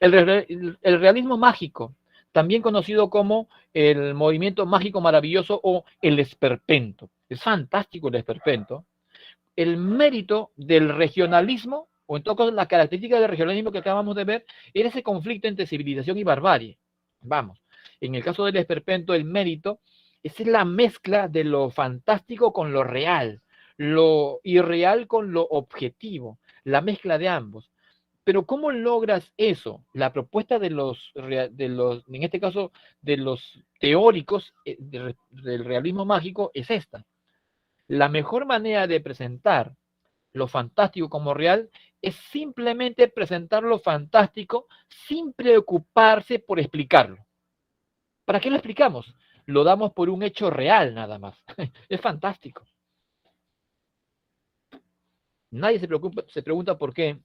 El realismo mágico, también conocido como el movimiento mágico maravilloso o el esperpento. Es fantástico el esperpento. El mérito del regionalismo, o en todo caso la característica del regionalismo que acabamos de ver, era ese conflicto entre civilización y barbarie. Vamos, en el caso del esperpento, el mérito es la mezcla de lo fantástico con lo real, lo irreal con lo objetivo, la mezcla de ambos. Pero ¿cómo logras eso? La propuesta en este caso, de los teóricos del realismo mágico es esta. La mejor manera de presentar lo fantástico como real es simplemente presentar lo fantástico sin preocuparse por explicarlo. ¿Para qué lo explicamos? Lo damos por un hecho real nada más. Es fantástico. Nadie se pregunta por qué.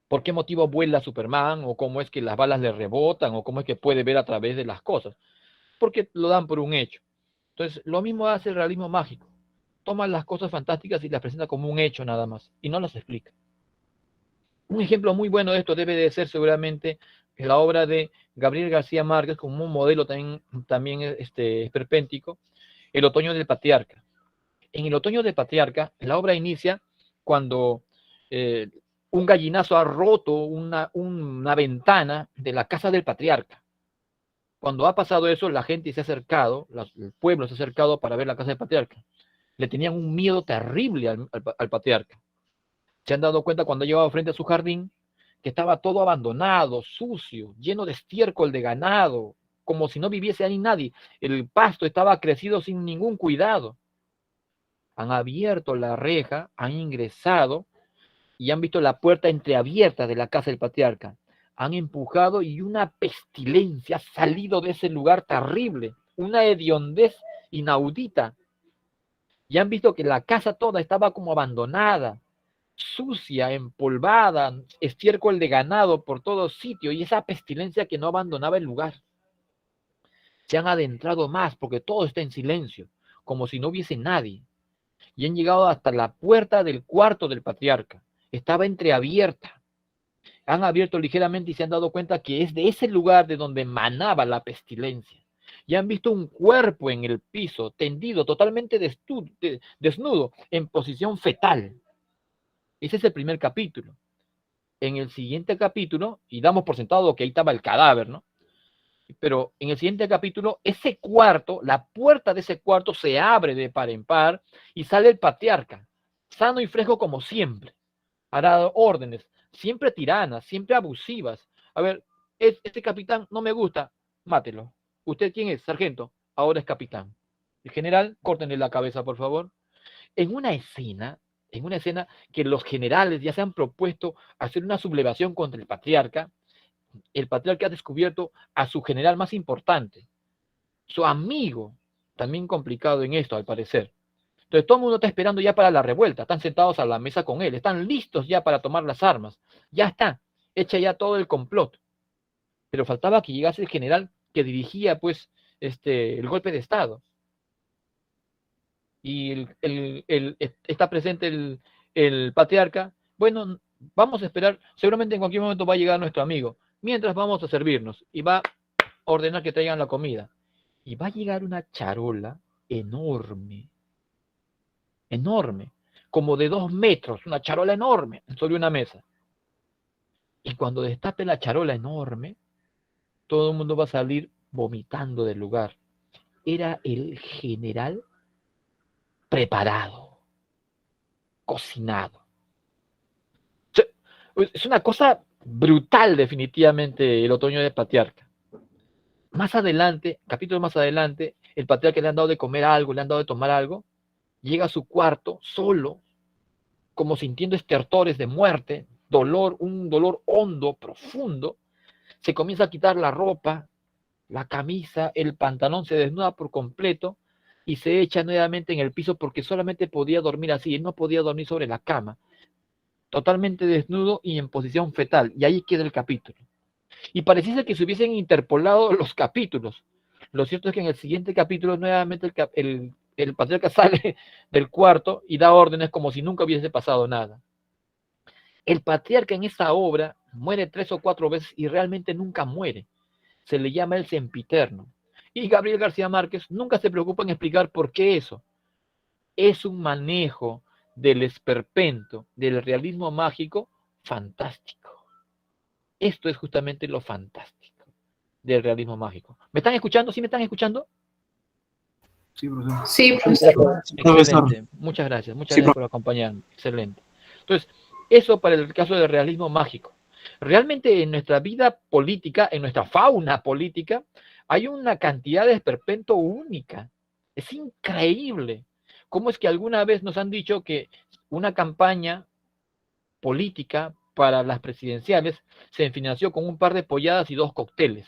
¿Por qué motivo vuela Superman? ¿O cómo es que las balas le rebotan? ¿O cómo es que puede ver a través de las cosas? Porque lo dan por un hecho. Entonces, lo mismo hace el realismo mágico. Toma las cosas fantásticas y las presenta como un hecho nada más, y no las explica. Un ejemplo muy bueno de esto debe de ser seguramente la obra de Gabriel García Márquez, como un modelo también esperpéntico, El Otoño del Patriarca. En El Otoño del Patriarca, la obra inicia cuando un gallinazo ha roto una ventana de la casa del patriarca. Cuando ha pasado eso, la gente se ha acercado, el pueblo se ha acercado para ver la casa del patriarca. Le tenían un miedo terrible al patriarca. Se han dado cuenta cuando ha llegado frente a su jardín que estaba todo abandonado, sucio, lleno de estiércol de ganado, como si no viviese ahí nadie. El pasto estaba crecido sin ningún cuidado. Han abierto la reja, han ingresado y han visto la puerta entreabierta de la casa del patriarca. Han empujado y una pestilencia ha salido de ese lugar terrible, una hediondez inaudita. Y han visto que la casa toda estaba como abandonada, sucia, empolvada, estiércol de ganado por todo sitio, y esa pestilencia que no abandonaba el lugar. Se han adentrado más porque todo está en silencio, como si no hubiese nadie, y han llegado hasta la puerta del cuarto del patriarca. Estaba entreabierta. Han abierto ligeramente y se han dado cuenta que es de ese lugar de donde emanaba la pestilencia. Y han visto un cuerpo en el piso, tendido, totalmente desnudo, en posición fetal. Ese es el primer capítulo. En el siguiente capítulo, y damos por sentado que ahí estaba el cadáver, ¿no? Pero en el siguiente capítulo, ese cuarto, la puerta de ese cuarto se abre de par en par y sale el patriarca, sano y fresco como siempre. Hará órdenes, siempre tiranas, siempre abusivas. A ver, este capitán no me gusta, mátelo. ¿Usted quién es, sargento? Ahora es capitán. El general, córtenle la cabeza, por favor. En una escena que los generales ya se han propuesto hacer una sublevación contra el patriarca ha descubierto a su general más importante, su amigo, también complicado en esto, al parecer. Entonces todo el mundo está esperando ya para la revuelta, están sentados a la mesa con él, están listos ya para tomar las armas, ya está, hecha ya todo el complot. Pero faltaba que llegase el general que dirigía pues el golpe de Estado. Y está presente el patriarca. Bueno, vamos a esperar, seguramente en cualquier momento va a llegar nuestro amigo. Mientras vamos a servirnos y va a ordenar que traigan la comida. Y va a llegar una charola enorme, enorme, como de 2 metros, una charola enorme sobre una mesa. Y cuando destape la charola enorme, todo el mundo va a salir vomitando del lugar. Era el general preparado, cocinado. Es una cosa brutal definitivamente el Otoño del Patriarca. Más adelante, capítulos más adelante, el patriarca le han dado de comer algo, le han dado de tomar algo, llega a su cuarto solo, como sintiendo estertores de muerte, dolor, un dolor hondo, profundo, se comienza a quitar la ropa, la camisa, el pantalón, se desnuda por completo y se echa nuevamente en el piso porque solamente podía dormir así, él no podía dormir sobre la cama, totalmente desnudo y en posición fetal, y ahí queda el capítulo. Y pareciese que se hubiesen interpolado los capítulos. Lo cierto es que en el siguiente capítulo nuevamente el patriarca sale del cuarto y da órdenes como si nunca hubiese pasado nada. El patriarca en esta obra muere 3 o 4 veces y realmente nunca muere. Se le llama el sempiterno. Y Gabriel García Márquez nunca se preocupa en explicar por qué eso. Es un manejo del esperpento, del realismo mágico, fantástico. Esto es justamente lo fantástico del realismo mágico. ¿Me están escuchando? ¿Sí me están escuchando? Sí, profesor. Sí, profesor. Excelente. Muchas gracias. Muchas gracias por acompañarme. Excelente. Entonces, eso para el caso del realismo mágico. Realmente en nuestra vida política, en nuestra fauna política, hay una cantidad de esperpento única. Es increíble. ¿Cómo es que alguna vez nos han dicho que una campaña política para las presidenciales se financió con un par de polladas y 2 cócteles?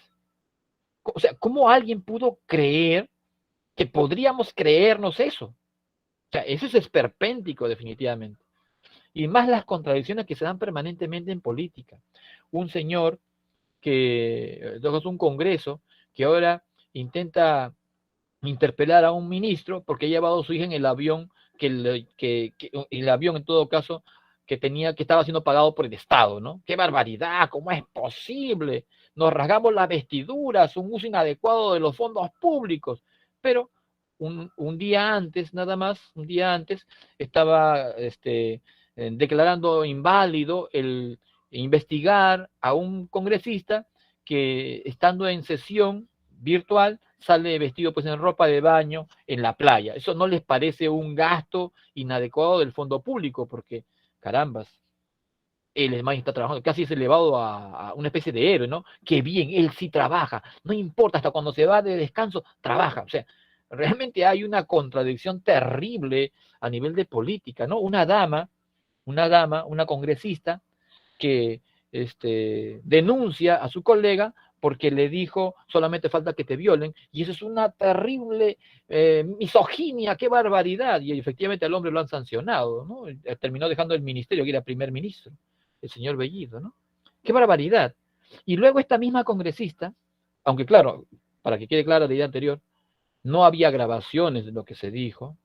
O sea, ¿cómo alguien pudo creer que podríamos creernos eso? O sea, eso es esperpéntico definitivamente. Y más las contradicciones que se dan permanentemente en política. Un señor que, un congreso, que ahora intenta interpelar a un ministro porque ha llevado a su hija en el avión, el avión en todo caso, que estaba siendo pagado por el Estado, ¿no? ¡Qué barbaridad! ¿Cómo es posible? Nos rasgamos las vestiduras, un uso inadecuado de los fondos públicos. Pero un día antes, nada más, un día antes, estaba declarando inválido el investigar a un congresista que, estando en sesión virtual, sale vestido pues en ropa de baño en la playa. Eso no les parece un gasto inadecuado del fondo público, porque carambas, él es más está trabajando, casi es elevado a una especie de héroe, ¿no? Qué bien, él sí trabaja, no importa, hasta cuando se va de descanso, trabaja. O sea, realmente hay una contradicción terrible a nivel de política, ¿no? Una congresista que denuncia a su colega porque le dijo solamente falta que te violen, y eso es una terrible misoginia, qué barbaridad, y efectivamente al hombre lo han sancionado, ¿no? Terminó dejando el ministerio, que era primer ministro, el señor Bellido, ¿no? Qué barbaridad. Y luego esta misma congresista, aunque claro, para que quede clara la idea anterior, no había grabaciones de lo que se dijo,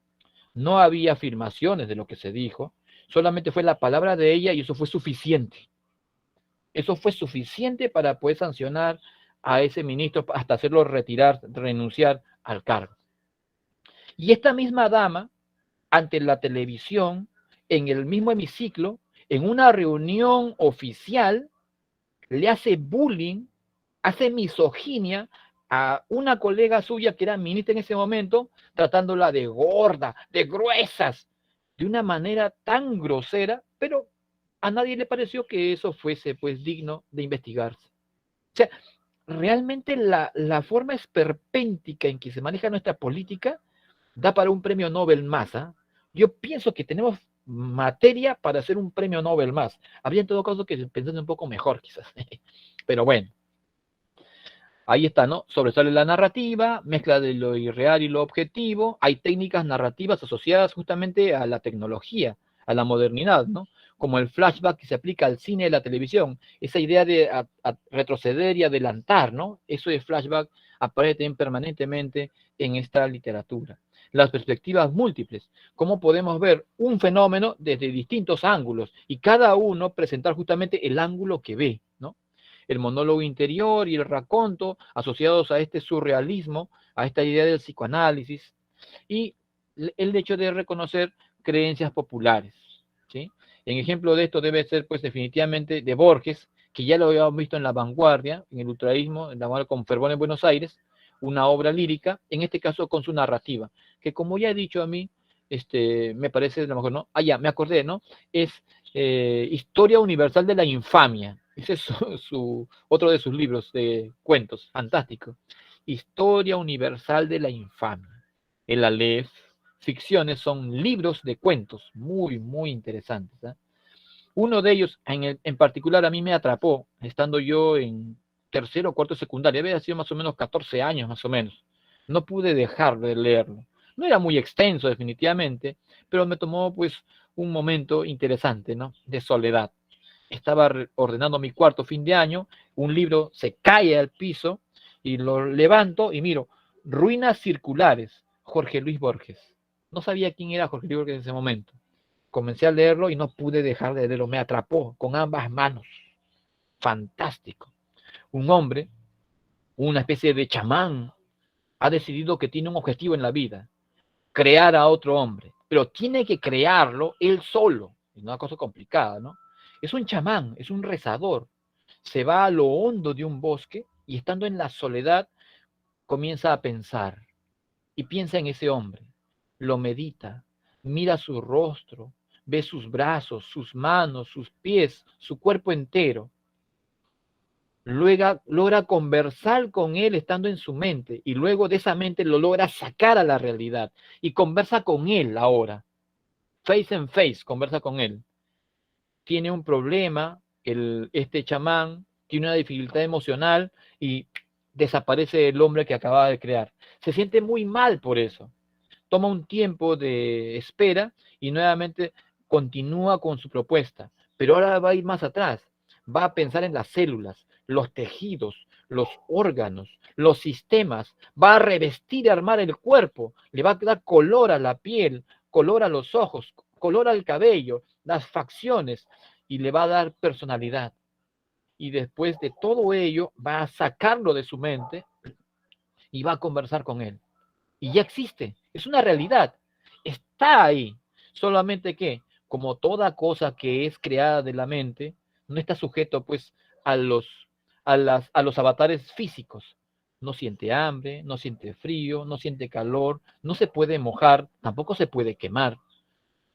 no había afirmaciones de lo que se dijo, solamente fue la palabra de ella y eso fue suficiente. Eso fue suficiente para poder sancionar a ese ministro hasta hacerlo renunciar al cargo. Y esta misma dama, ante la televisión, en el mismo hemiciclo, en una reunión oficial, le hace bullying, hace misoginia a una colega suya que era ministra en ese momento, tratándola de gorda, de gruesas, de una manera tan grosera, pero a nadie le pareció que eso fuese pues digno de investigarse. O sea, realmente la forma esperpéntica en que se maneja nuestra política da para un premio Nobel más. Yo pienso que tenemos materia para hacer un premio Nobel más. Habría en todo caso que pensar un poco mejor quizás. Pero bueno, ahí está, ¿no? Sobresale la narrativa, mezcla de lo irreal y lo objetivo. Hay técnicas narrativas asociadas justamente a la tecnología, a la modernidad, ¿no? Como el flashback que se aplica al cine y a la televisión. Esa idea de retroceder y adelantar, ¿no? Eso de flashback aparece permanentemente en esta literatura. Las perspectivas múltiples, cómo podemos ver un fenómeno desde distintos ángulos y cada uno presentar justamente el ángulo que ve, ¿no? El monólogo interior y el raconto asociados a este surrealismo, a esta idea del psicoanálisis y el hecho de reconocer creencias populares, ¿sí? En ejemplo de esto debe ser pues definitivamente de Borges, que ya lo habíamos visto en La Vanguardia, en el ultraísmo, en la Vanguardia con Fervor en Buenos Aires, una obra lírica, en este caso con su narrativa, que como ya he dicho a mí, me parece lo mejor, ¿no? Ya, me acordé, ¿no? Es Historia Universal de la Infamia. Ese es otro de sus libros de cuentos, fantástico. Historia Universal de la Infamia. El Aleph, ficciones, son libros de cuentos muy, muy interesantes. Uno de ellos, en particular, a mí me atrapó, estando yo en tercero o cuarto de secundaria, había sido más o menos 14 años más o menos. No pude dejar de leerlo. No era muy extenso definitivamente, pero me tomó pues un momento interesante, ¿no? De soledad. Estaba ordenando mi cuarto fin de año, un libro se cae al piso y lo levanto y miro, Ruinas Circulares, Jorge Luis Borges. No sabía quién era Jorge Luis Borges en ese momento. Comencé a leerlo y no pude dejar de leerlo, me atrapó con ambas manos. Fantástico. Un hombre, una especie de chamán, ha decidido que tiene un objetivo en la vida, crear a otro hombre, pero tiene que crearlo él solo. Es una cosa complicada, ¿no? Es un chamán, es un rezador. Se va a lo hondo de un bosque y estando en la soledad comienza a pensar y piensa en ese hombre. Lo medita, mira su rostro, ve sus brazos, sus manos, sus pies, su cuerpo entero. Luego logra conversar con él estando en su mente y luego de esa mente lo logra sacar a la realidad y conversa con él ahora. Face and face, conversa con él. Tiene un problema, este chamán tiene una dificultad emocional y desaparece el hombre que acababa de crear. Se siente muy mal por eso. Toma un tiempo de espera y nuevamente continúa con su propuesta, pero ahora va a ir más atrás, va a pensar en las células, los tejidos, los órganos, los sistemas, va a revestir y armar el cuerpo, le va a dar color a la piel, color a los ojos, color al cabello, las facciones y le va a dar personalidad. Y después de todo ello va a sacarlo de su mente y va a conversar con él. Y ya existe, es una realidad, está ahí, solamente que, como toda cosa que es creada de la mente, no está sujeto pues a los avatares físicos. No siente hambre, no siente frío, no siente calor, no se puede mojar, tampoco se puede quemar,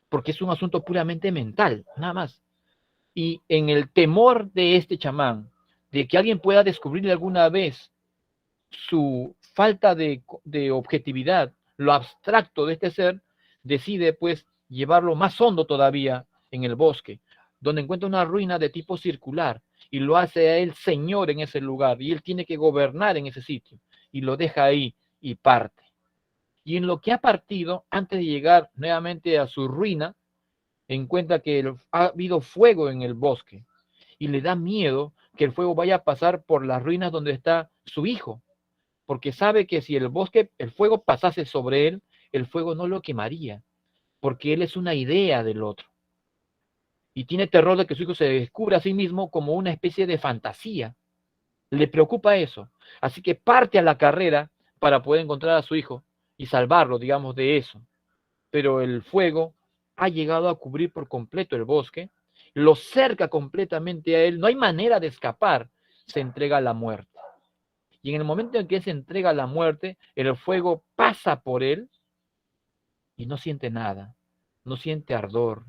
porque es un asunto puramente mental, nada más. Y en el temor de este chamán, de que alguien pueda descubrir alguna vez su falta de objetividad, lo abstracto de este ser, decide pues llevarlo más hondo todavía en el bosque, donde encuentra una ruina de tipo circular y lo hace a él señor en ese lugar y él tiene que gobernar en ese sitio y lo deja ahí y parte. Y en lo que ha partido, antes de llegar nuevamente a su ruina, encuentra que ha habido fuego en el bosque y le da miedo que el fuego vaya a pasar por las ruinas donde está su hijo, porque sabe que si el fuego pasase sobre él, el fuego no lo quemaría, porque él es una idea del otro. Y tiene terror de que su hijo se descubra a sí mismo como una especie de fantasía. Le preocupa eso. Así que parte a la carrera para poder encontrar a su hijo y salvarlo, digamos, de eso. Pero el fuego ha llegado a cubrir por completo el bosque, lo cerca completamente a él, no hay manera de escapar, se entrega a la muerte. Y en el momento en que se entrega a la muerte, el fuego pasa por él y no siente nada, no siente ardor,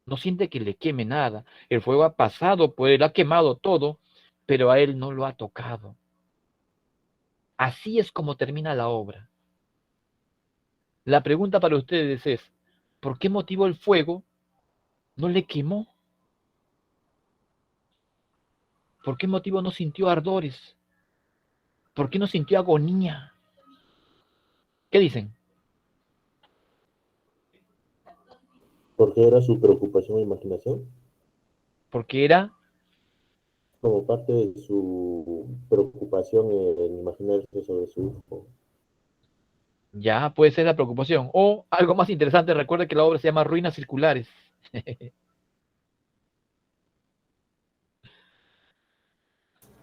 no siente que le queme nada. El fuego ha pasado por él, ha quemado todo, pero a él no lo ha tocado. Así es como termina la obra. La pregunta para ustedes es, ¿por qué motivo el fuego no le quemó? ¿Por qué motivo no sintió ardores? ¿Por qué no sintió agonía? ¿Qué dicen? Porque era su preocupación e imaginación, Porque era, como parte de su preocupación en imaginarse sobre su hijo. ya puede ser la preocupación. O algo más interesante, recuerda que la obra se llama Ruinas Circulares.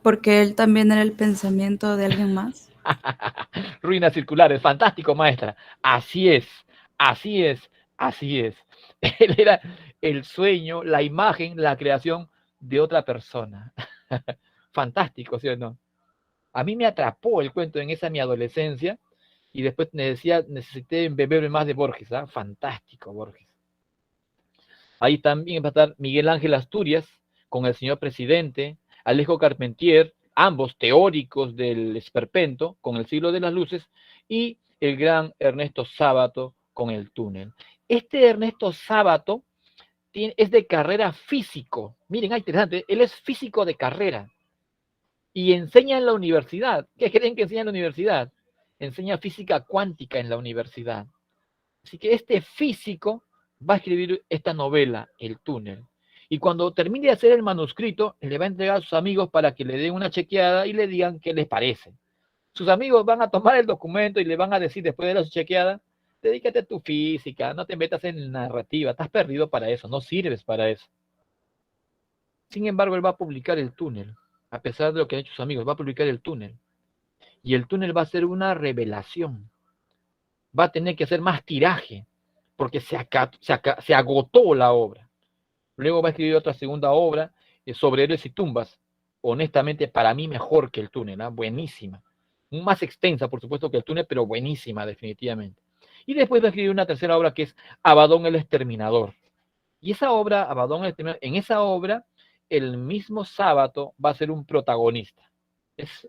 Porque él también era el pensamiento de alguien más. Ruinas Circulares, fantástico, maestra. Así es, así es, así es. Él era el sueño, la imagen, la creación de otra persona. Fantástico, ¿sí o no? A mí me atrapó el cuento en esa mi adolescencia y después me decía, necesité beber más de Borges, ¿ah? Fantástico, Borges. Ahí también va a estar Miguel Ángel Asturias con el señor presidente, Alejo Carpentier, ambos teóricos del esperpento con el siglo de las luces, y el gran Ernesto Sábato con el túnel. Este Ernesto Sábato es de carrera físico. Miren, interesante, él es físico de carrera. y enseña en la universidad. ¿Qué creen que enseña en la universidad? Enseña física cuántica en la universidad. Así que este físico va a escribir esta novela, El túnel. Y cuando termine de hacer el manuscrito, le va a entregar a sus amigos para que le den una chequeada y le digan qué les parece. Sus amigos van a tomar el documento y le van a decir después de la chequeada, dedícate a tu física, no te metas en narrativa, estás perdido para eso, no sirves para eso. Sin embargo, él va a publicar El túnel, a pesar de lo que han hecho sus amigos, va a publicar El túnel. Y El túnel va a ser una revelación. Va a tener que hacer más tiraje, porque se agotó la obra. Luego va a escribir otra segunda obra sobre héroes y tumbas. Honestamente, para mí mejor que El túnel, ¿eh? Buenísima. Más extensa, por supuesto, que El túnel, pero buenísima, definitivamente. Y después va a escribir una tercera obra que es Abadón el Exterminador. Y esa obra, Abadón el Exterminador, en esa obra, el mismo Sábato va a ser un protagonista. Es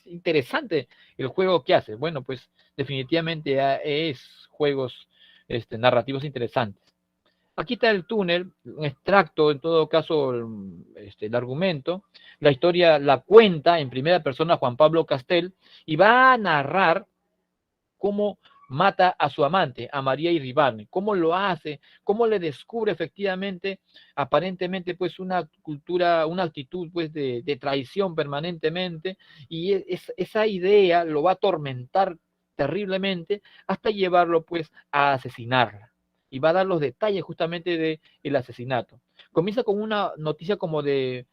interesante el juego que hace. Bueno, pues definitivamente es juegos narrativos interesantes. Aquí está El túnel, un extracto, en todo caso, el argumento. La historia la cuenta en primera persona Juan Pablo Castel y va a narrar cómo mata a su amante, a María Iribarne, cómo lo hace, cómo le descubre efectivamente, aparentemente, pues una cultura, una actitud pues de traición permanentemente, y esa idea lo va a atormentar terriblemente hasta llevarlo pues a asesinarla. Y va a dar los detalles justamente del asesinato. Comienza con una noticia como de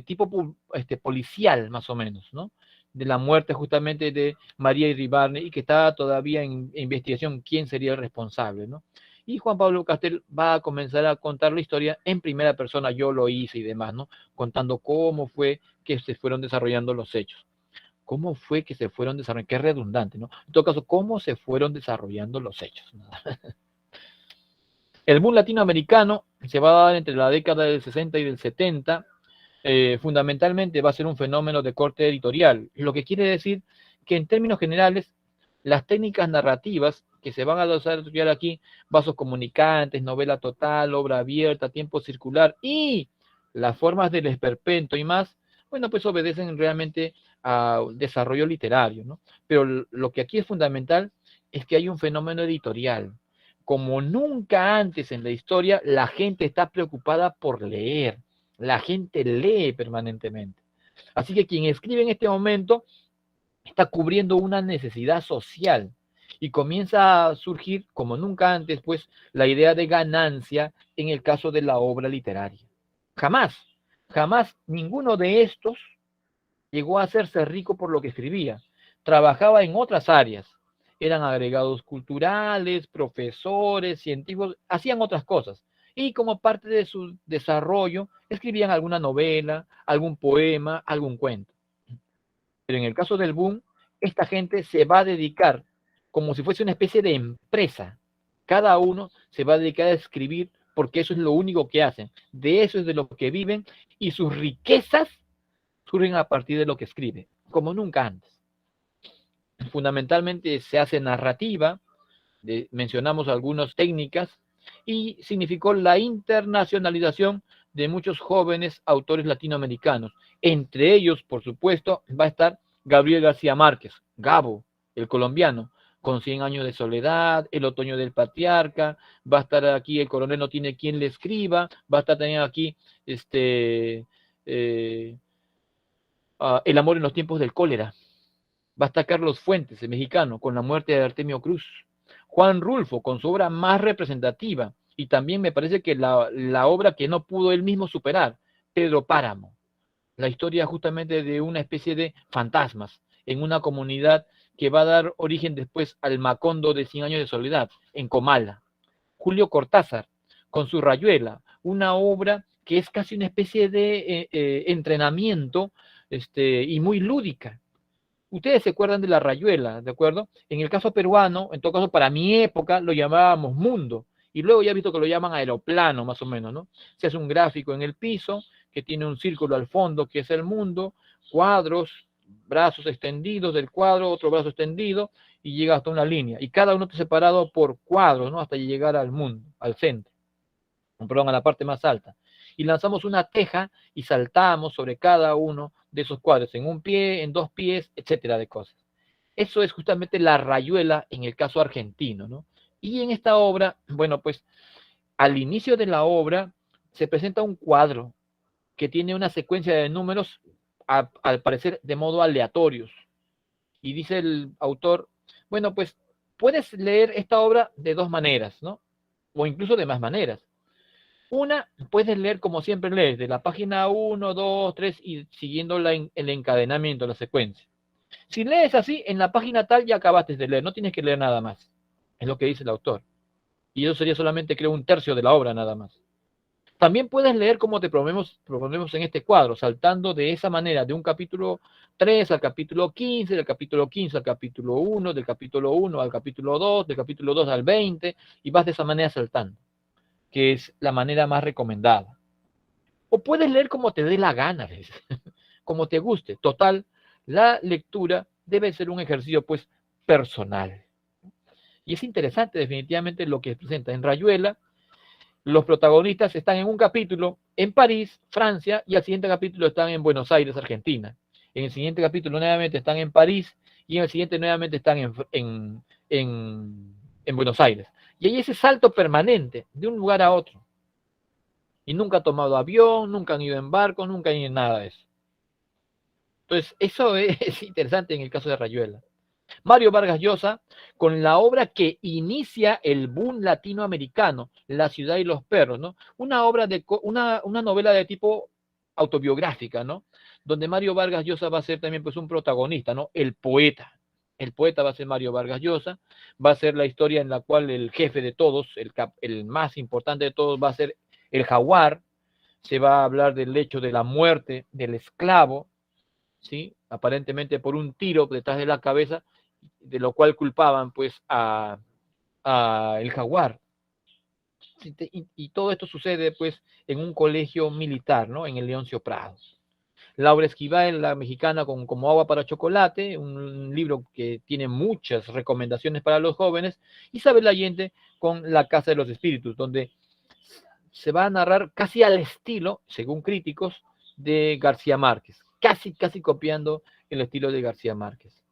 tipo policial, más o menos, ¿no? De la muerte justamente de María Iribarne y que está todavía en investigación quién sería el responsable, ¿no? Y Juan Pablo Castel va a comenzar a contar la historia en primera persona, yo lo hice y demás, ¿no? Contando cómo fue que se fueron desarrollando los hechos. ¿Cómo fue que se fueron desarrollando? Qué redundante, ¿no? En todo caso, ¿cómo se fueron desarrollando los hechos? El boom latinoamericano se va a dar entre la década del 60 y del 70, fundamentalmente va a ser un fenómeno de corte editorial, lo que quiere decir que en términos generales las técnicas narrativas que se van a desarrollar aquí, vasos comunicantes, novela total, obra abierta, tiempo circular y las formas del esperpento y más, bueno, pues obedecen realmente al desarrollo literario, ¿no? Pero lo que aquí es fundamental es que hay un fenómeno editorial. Como nunca antes en la historia, la gente está preocupada por leer. La gente lee permanentemente. Así que quien escribe en este momento está cubriendo una necesidad social y comienza a surgir, como nunca antes, pues la idea de ganancia en el caso de la obra literaria. Jamás ninguno de estos llegó a hacerse rico por lo que escribía. Trabajaba en otras áreas. Eran agregados culturales, profesores, científicos, hacían otras cosas. Y como parte de su desarrollo, escribían alguna novela, algún poema, algún cuento. Pero en el caso del boom, esta gente se va a dedicar como si fuese una especie de empresa. Cada uno se va a dedicar a escribir porque eso es lo único que hacen. De eso es de lo que viven y sus riquezas surgen a partir de lo que escribe, como nunca antes. Fundamentalmente se hace narrativa, mencionamos algunas técnicas, y significó la internacionalización de muchos jóvenes autores latinoamericanos. Entre ellos, por supuesto, va a estar Gabriel García Márquez, Gabo, el colombiano, con 100 años de soledad, El otoño del patriarca, va a estar aquí El coronel no tiene quien le escriba, va a estar también aquí El amor en los tiempos del cólera. Va a estar Carlos Fuentes, el mexicano, con la muerte de Artemio Cruz. Juan Rulfo, con su obra más representativa, y también me parece que la obra que no pudo él mismo superar, Pedro Páramo. La historia justamente de una especie de fantasmas en una comunidad que va a dar origen después al Macondo de 100 años de soledad, en Comala. Julio Cortázar, con su Rayuela, una obra que es casi una especie de entrenamiento y muy lúdica. Ustedes se acuerdan de la Rayuela, ¿de acuerdo? En el caso peruano, en todo caso para mi época, lo llamábamos mundo. Y luego ya he visto que lo llaman aeroplano, más o menos, ¿no? Se hace un gráfico en el piso, que tiene un círculo al fondo, que es el mundo, cuadros, brazos extendidos del cuadro, otro brazo extendido, y llega hasta una línea. Y cada uno está separado por cuadros, ¿no? Hasta llegar al mundo, al centro. Perdón, a la parte más alta. Y lanzamos una teja y saltamos sobre cada uno de esos cuadros, en un pie, en dos pies, etcétera, de cosas. Eso es justamente la rayuela en el caso argentino, ¿no? Y en esta obra, bueno, pues al inicio de la obra se presenta un cuadro que tiene una secuencia de números, al parecer de modo aleatorios. Y dice el autor, bueno, pues puedes leer esta obra de dos maneras, ¿no? O incluso de más maneras. Una, puedes leer como siempre lees, de la página 1, 2, 3 y siguiendo el encadenamiento, la secuencia. Si lees así, en la página tal ya acabaste de leer, no tienes que leer nada más. Es lo que dice el autor. Y eso sería solamente, creo, un tercio de la obra nada más. También puedes leer como te proponemos en este cuadro, saltando de esa manera, de un capítulo 3 al capítulo 15, del capítulo 15 al capítulo 1, del capítulo 1 al capítulo 2, del capítulo 2 al 20, y vas de esa manera saltando, que es la manera más recomendada. O puedes leer como te dé la gana, como te guste. Total, la lectura debe ser un ejercicio, pues, personal. Y es interesante definitivamente lo que presenta en Rayuela. Los protagonistas están en un capítulo en París, Francia, y al siguiente capítulo están en Buenos Aires, Argentina. En el siguiente capítulo nuevamente están en París y en el siguiente nuevamente están en Buenos Aires. Y hay ese salto permanente de un lugar a otro. Y nunca han tomado avión, nunca han ido en barco, nunca han ido en nada de eso. Entonces, eso es interesante en el caso de Rayuela. Mario Vargas Llosa, con la obra que inicia el boom latinoamericano, La ciudad y los perros, ¿no? Una novela de tipo autobiográfica, ¿no? Donde Mario Vargas Llosa va a ser también, pues, un protagonista, ¿no? El poeta. El poeta va a ser Mario Vargas Llosa, va a ser la historia en la cual el jefe de todos, el más importante de todos, va a ser el jaguar. Se va a hablar del hecho de la muerte del esclavo, ¿sí? Aparentemente por un tiro detrás de la cabeza, de lo cual culpaban, pues, a el jaguar. Y todo esto sucede, pues, en un colegio militar, ¿no? En el Leoncio Prado. Laura Esquivel, la mexicana, con Como agua para chocolate, un libro que tiene muchas recomendaciones para los jóvenes. Isabel Allende con La casa de los espíritus, donde se va a narrar casi al estilo, según críticos, de García Márquez, casi copiando el estilo de García Márquez.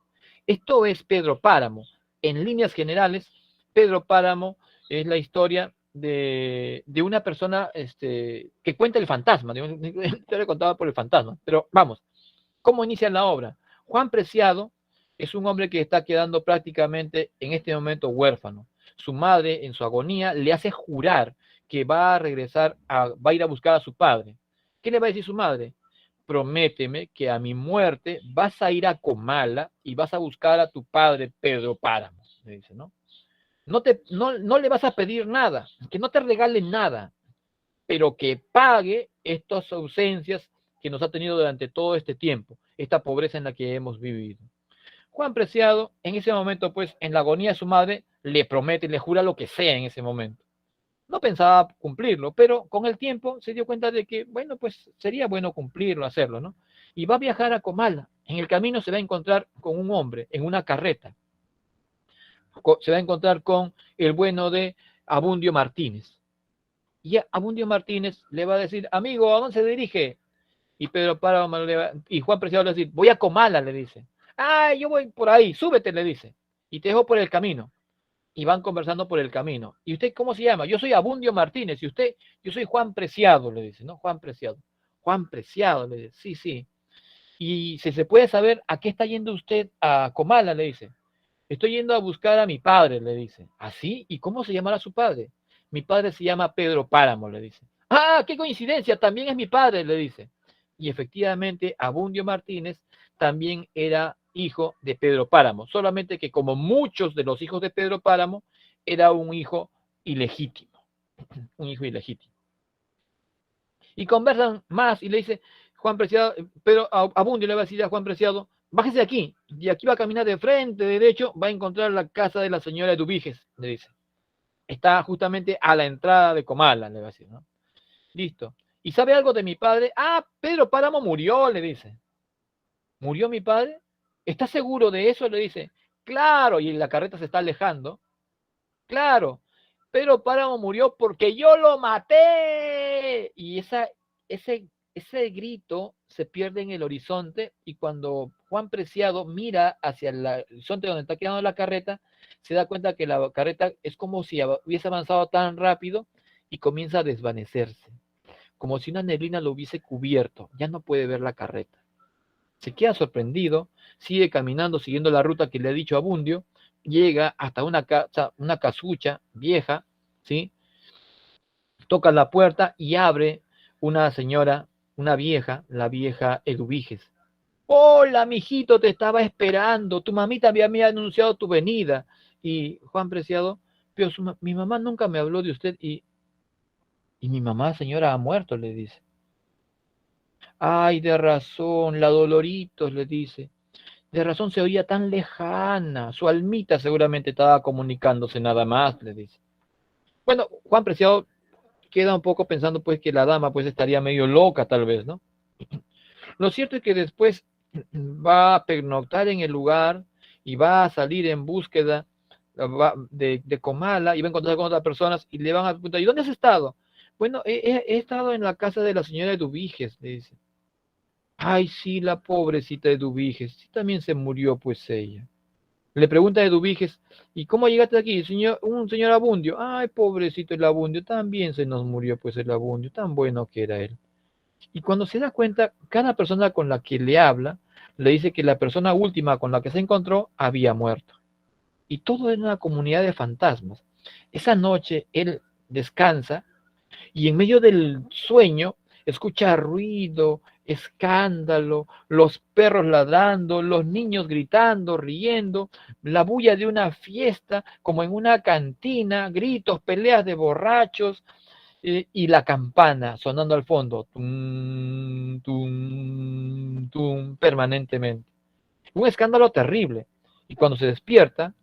Esto es Pedro Páramo. En líneas generales, Pedro Páramo es la historia de una persona que cuenta el fantasma, de una historia contada por el fantasma. Pero vamos, ¿cómo inicia la obra? Juan Preciado es un hombre que está quedando prácticamente en este momento huérfano. Su madre, en su agonía, le hace jurar que va a regresar, va a ir a buscar a su padre. ¿Qué le va a decir su madre? Prométeme que a mi muerte vas a ir a Comala y vas a buscar a tu padre Pedro Páramo, le dice, ¿no? No le vas a pedir nada, que no te regale nada, pero que pague estas ausencias que nos ha tenido durante todo este tiempo, esta pobreza en la que hemos vivido. Juan Preciado, en ese momento, pues, en la agonía de su madre, le promete, le jura lo que sea en ese momento. No pensaba cumplirlo, pero con el tiempo se dio cuenta de que, bueno, pues sería bueno cumplirlo, hacerlo, ¿no? Y va a viajar a Comala. En el camino se va a encontrar con un hombre en una carreta. Se va a encontrar con el bueno de Abundio Martínez. Y Abundio Martínez le va a decir, amigo, ¿a dónde se dirige? Y Pedro Páramo y Juan Preciado le va a decir, voy a Comala, le dice. Ah, yo voy por ahí, súbete, le dice. Y te dejo por el camino. Y van conversando por el camino. ¿Y usted cómo se llama? Yo soy Abundio Martínez. ¿Y usted? Yo soy Juan Preciado, le dice, ¿no? Juan Preciado. Juan Preciado, le dice, sí, sí. Y si se puede saber a qué está yendo usted a Comala, le dice. Estoy yendo a buscar a mi padre, le dice. ¿Así? ¿Y cómo se llamará su padre? Mi padre se llama Pedro Páramo, le dice. ¡Ah, qué coincidencia! También es mi padre, le dice. Y efectivamente, Abundio Martínez también era hijo de Pedro Páramo, solamente que como muchos de los hijos de Pedro Páramo, era un hijo ilegítimo, un hijo ilegítimo. Y conversan más y le dice Juan Preciado, pero Abundio le va a decir a Juan Preciado, bájese de aquí, y aquí va a caminar de frente, derecho, va a encontrar la casa de la señora Eduviges, le dice. Está justamente a la entrada de Comala, le va a decir, ¿no? Listo. ¿Y sabe algo de mi padre? Ah, Pedro Páramo murió, le dice. ¿Murió mi padre? ¿Estás seguro de eso? Le dice. Claro, y la carreta se está alejando. Claro, Pedro Páramo murió porque yo lo maté. Y ese ese grito se pierde en el horizonte y cuando Juan Preciado mira hacia el horizonte donde está quedando la carreta, se da cuenta que la carreta es como si hubiese avanzado tan rápido y comienza a desvanecerse, como si una neblina lo hubiese cubierto, ya no puede ver la carreta. Se queda sorprendido, sigue caminando siguiendo la ruta que le ha dicho Abundio, llega hasta una casa, una casucha vieja, ¿sí? Toca la puerta y abre una señora, una vieja, la vieja Eduviges. Hola, mijito, te estaba esperando. Tu mamita me había anunciado tu venida. Y Juan Preciado, pero mi mamá nunca me habló de usted y mi mamá, señora, ha muerto, le dice. Ay, de razón, la Doloritos, le dice. De razón se oía tan lejana. Su almita seguramente estaba comunicándose nada más, le dice. Bueno, Juan Preciado queda un poco pensando pues que la dama pues estaría medio loca tal vez, ¿no? Lo cierto es que después va a pernoctar en el lugar y va a salir en búsqueda de Comala y va a encontrarse con otras personas y le van a preguntar, ¿y dónde has estado? Bueno, he estado en la casa de la señora Eduviges, le dice. Ay, sí, la pobrecita Eduviges, sí, también se murió pues ella. Le pregunta a Eduviges, ¿y cómo llegaste aquí? Un señor Abundio. Ay, pobrecito el Abundio, también se nos murió pues el Abundio, tan bueno que era él. Y cuando se da cuenta, cada persona con la que le habla, le dice que la persona última con la que se encontró había muerto. Y todo en una comunidad de fantasmas. Esa noche él descansa y en medio del sueño escucha ruido, escándalo, los perros ladrando, los niños gritando, riendo, la bulla de una fiesta, como en una cantina, gritos, peleas de borrachos, y la campana sonando al fondo, tum, tum, tum, permanentemente. Un escándalo terrible. Y cuando se despierta,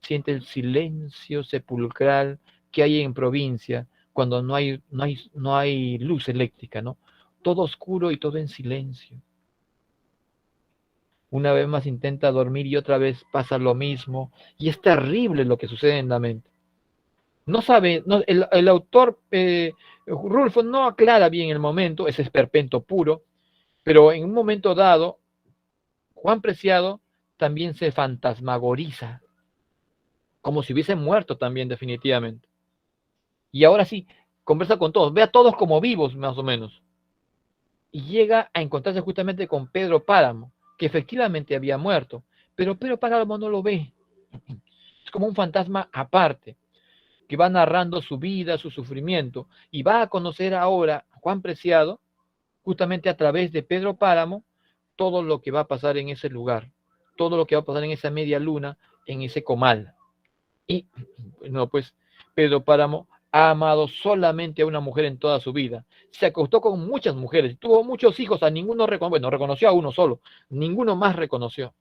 siente el silencio sepulcral que hay en provincia cuando no hay luz eléctrica, ¿no? Todo oscuro y todo en silencio. Una vez más intenta dormir y otra vez pasa lo mismo. Y es terrible lo que sucede en la mente. No sabe, no, el autor Rulfo no aclara bien el momento, ese esperpento puro, pero en un momento dado, Juan Preciado también se fantasmagoriza, como si hubiese muerto también definitivamente. Y ahora sí, conversa con todos, ve a todos como vivos más o menos. Y llega a encontrarse justamente con Pedro Páramo, que efectivamente había muerto, pero Pedro Páramo no lo ve. Es como un fantasma aparte, que va narrando su vida, su sufrimiento, y va a conocer ahora a Juan Preciado, justamente a través de Pedro Páramo, todo lo que va a pasar en ese lugar, todo lo que va a pasar en esa media luna, en ese comal. Y, no, pues, Pedro Páramo ha amado solamente a una mujer en toda su vida. Se acostó con muchas mujeres, tuvo muchos hijos, a ninguno reconoció a uno solo, ninguno más reconoció.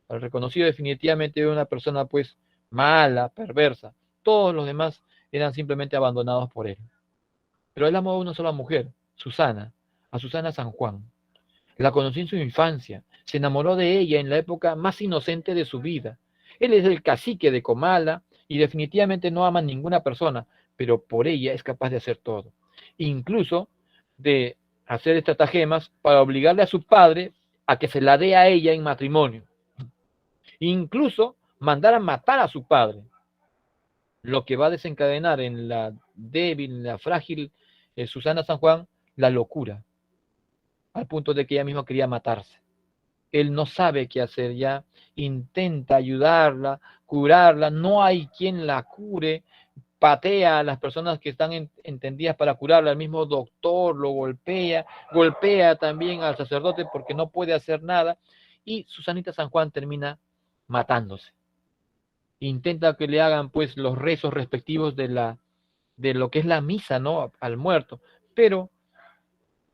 Al reconocido definitivamente era una persona pues mala, perversa. Todos los demás eran simplemente abandonados por él. Pero él amó a una sola mujer, Susana, a Susana San Juan. La conoció en su infancia, se enamoró de ella en la época más inocente de su vida. Él es el cacique de Comala y definitivamente no ama a ninguna persona, pero por ella es capaz de hacer todo. Incluso de hacer estratagemas para obligarle a su padre a que se la dé a ella en matrimonio. Incluso mandar a matar a su padre, lo que va a desencadenar en la débil, en la frágil Susana San Juan, la locura, al punto de que ella misma quería matarse. Él no sabe qué hacer ya, intenta ayudarla, curarla, no hay quien la cure, patea a las personas que están entendidas para curarla, el mismo doctor lo golpea también al sacerdote porque no puede hacer nada, y Susanita San Juan termina matándose. Intenta que le hagan pues los rezos respectivos de lo que es la misa, ¿no? Al muerto, pero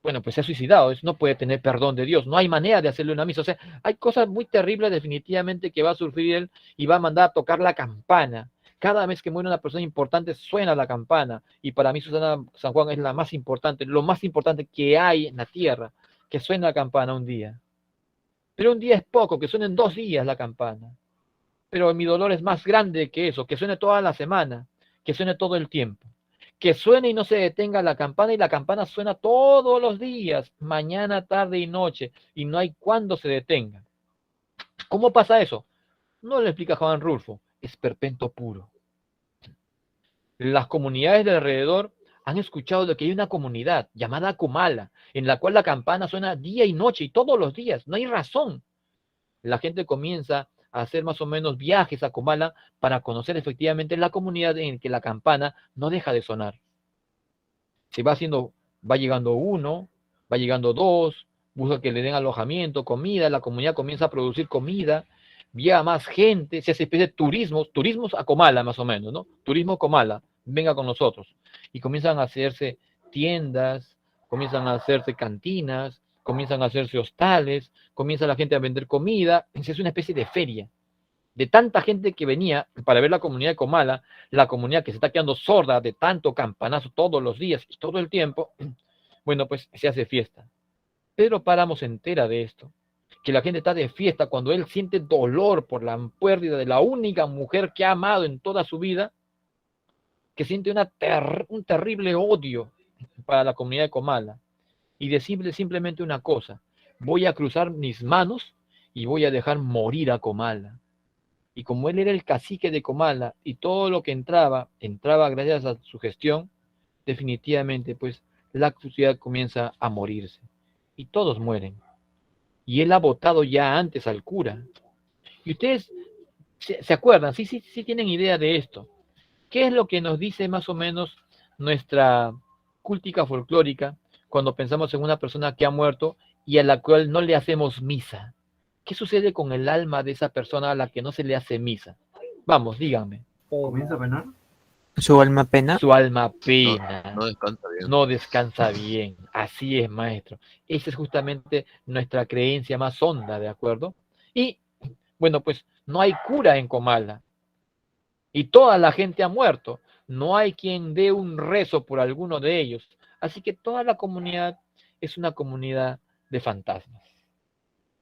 bueno, pues se ha suicidado, no puede tener perdón de Dios, no hay manera de hacerle una misa, o sea, hay cosas muy terribles definitivamente que va a sufrir él y va a mandar a tocar la campana. Cada vez que muere una persona importante suena la campana y para mí Susana San Juan es la más importante, lo más importante que hay en la tierra, que suene la campana un día. Pero un día es poco, que suenen 2 días la campana. Pero mi dolor es más grande que eso, que suene toda la semana, que suene todo el tiempo, que suene y no se detenga la campana, y la campana suena todos los días, mañana, tarde y noche, y no hay cuándo se detenga. ¿Cómo pasa eso? No le explica Juan Rulfo, es perpetuo puro. Las comunidades de alrededor han escuchado de que hay una comunidad llamada Comala, en la cual la campana suena día y noche y todos los días, no hay razón. La gente comienza a hacer más o menos viajes a Comala para conocer efectivamente la comunidad en que la campana no deja de sonar. Se va haciendo, va llegando uno, va llegando dos, busca que le den alojamiento, comida, la comunidad comienza a producir comida, llega más gente, se hace especie de turismos a Comala más o menos, ¿no? Turismo Comala, venga con nosotros. Y comienzan a hacerse tiendas, comienzan a hacerse cantinas, comienzan a hacerse hostales, comienza la gente a vender comida, es una especie de feria. De tanta gente que venía para ver la comunidad de Comala, la comunidad que se está quedando sorda de tanto campanazo todos los días y todo el tiempo, bueno, pues se hace fiesta. Pedro Páramo se entera de esto, que la gente está de fiesta cuando él siente dolor por la pérdida de la única mujer que ha amado en toda su vida, que siente un terrible odio para la comunidad de Comala, y decirle simplemente una cosa: voy a cruzar mis manos y voy a dejar morir a Comala. Y como él era el cacique de Comala y todo lo que entraba gracias a su gestión, definitivamente pues la ciudad comienza a morirse. Y todos mueren. Y él ha votado ya antes al cura. Y ustedes se acuerdan, sí tienen idea de esto. ¿Qué es lo que nos dice más o menos nuestra cúltica folclórica cuando pensamos en una persona que ha muerto y a la cual no le hacemos misa? ¿Qué sucede con el alma de esa persona a la que no se le hace misa? Vamos, díganme. ¿Comienza a penar? ¿Su alma pena? Su alma pena. No descansa bien. No descansa bien. Así es, maestro. Esa es justamente nuestra creencia más honda, ¿de acuerdo? Y, bueno, pues no hay cura en Comala. Y toda la gente ha muerto. No hay quien dé un rezo por alguno de ellos. Así que toda la comunidad es una comunidad de fantasmas.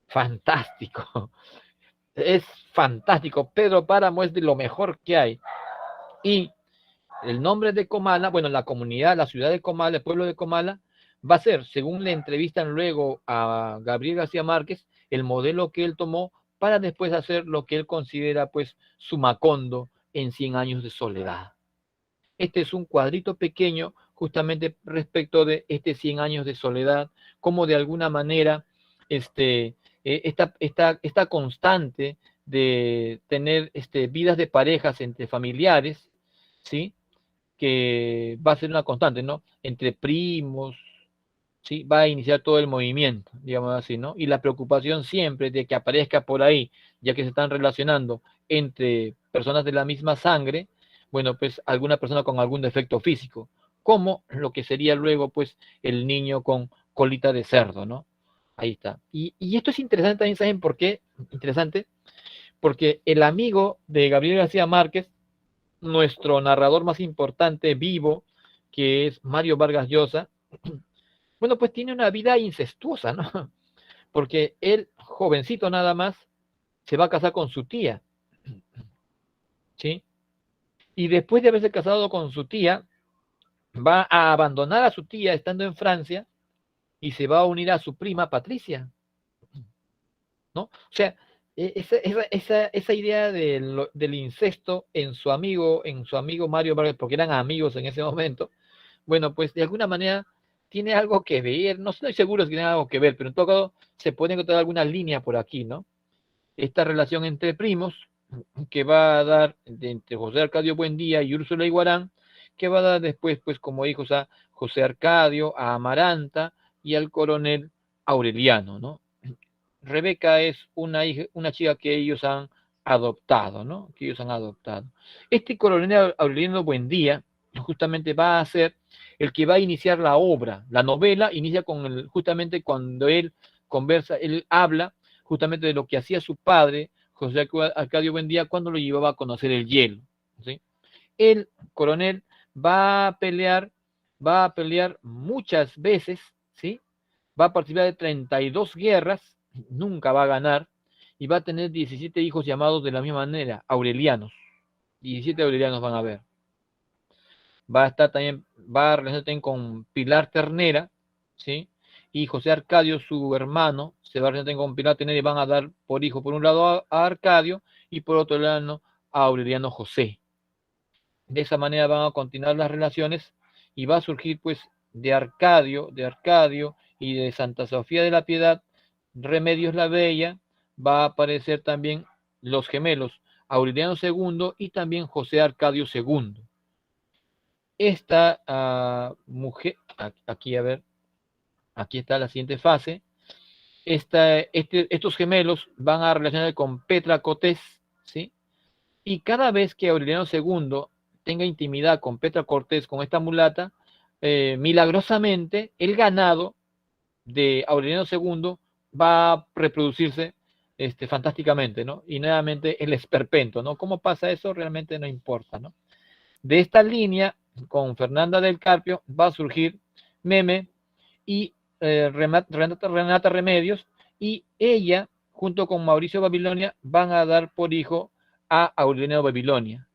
Fantástico. Es fantástico. Pedro Páramo es de lo mejor que hay. Y el nombre de Comala, bueno, la comunidad, la ciudad de Comala, el pueblo de Comala, va a ser, según le entrevistan luego a Gabriel García Márquez, el modelo que él tomó para después hacer lo que él considera pues su Macondo en 100 años de soledad. Este es un cuadrito pequeño justamente respecto de este 100 años de soledad, como de alguna manera esta constante de tener vidas de parejas entre familiares, ¿sí? Que va a ser una constante, ¿no? Entre primos, ¿sí? Va a iniciar todo el movimiento, digamos así, ¿no? Y la preocupación siempre de que aparezca por ahí, ya que se están relacionando entre personas de la misma sangre, bueno, pues alguna persona con algún defecto físico, como lo que sería luego, pues, el niño con colita de cerdo, ¿no? Ahí está. Y esto es interesante también, ¿saben por qué? Interesante, porque el amigo de Gabriel García Márquez, nuestro narrador más importante vivo, que es Mario Vargas Llosa, bueno, pues tiene una vida incestuosa, ¿no? Porque él, jovencito nada más, se va a casar con su tía, ¿sí? Y después de haberse casado con su tía, va a abandonar a su tía estando en Francia y se va a unir a su prima Patricia, ¿no? O sea, esa idea del incesto en su amigo Mario Vargas, porque eran amigos en ese momento, bueno, pues de alguna manera tiene algo que ver, no estoy seguro si tiene algo que ver, pero en todo caso se puede encontrar alguna línea por aquí, ¿no? Esta relación entre primos que va a dar entre José Arcadio Buendía y Úrsula Iguarán, que va a dar después, pues como hijos a José Arcadio, a Amaranta y al coronel Aureliano, ¿no? Rebeca es una chica que ellos han adoptado, ¿no? Que ellos han adoptado. Este coronel Aureliano Buendía justamente va a ser el que va a iniciar la obra. La novela inicia con justamente cuando él conversa, él habla justamente de lo que hacía su padre, José Arcadio Buendía, cuando lo llevaba a conocer el hielo, ¿sí? El coronel va a pelear muchas veces, ¿sí? Va a participar de 32 guerras, nunca va a ganar, y va a tener 17 hijos llamados de la misma manera, aurelianos. 17 aurelianos van a haber. va a estar también, va a relacionarse también con Pilar Ternera, ¿sí? Y José Arcadio, su hermano, se va a relacionar con Pilar Ternera y van a dar por hijo, por un lado a Arcadio y por otro lado a Aureliano José. De esa manera van a continuar las relaciones y va a surgir pues de Arcadio y de Santa Sofía de la Piedad, Remedios la Bella, va a aparecer también los gemelos Aureliano II y también José Arcadio II. Esta mujer, aquí a ver, aquí está la siguiente fase. Estos gemelos van a relacionar con Petra Cotés, ¿sí? Y cada vez que Aureliano II tenga intimidad con Petra Cortés, con esta mulata, milagrosamente el ganado de Aureliano II va a reproducirse fantásticamente, ¿no? Y nuevamente el esperpento, ¿no? ¿Cómo pasa eso? Realmente no importa, ¿no? De esta línea, con Fernanda del Carpio, va a surgir Meme y Renata Remedios, y ella, junto con Mauricio Babilonia, van a dar por hijo a Aureliano Babilonia.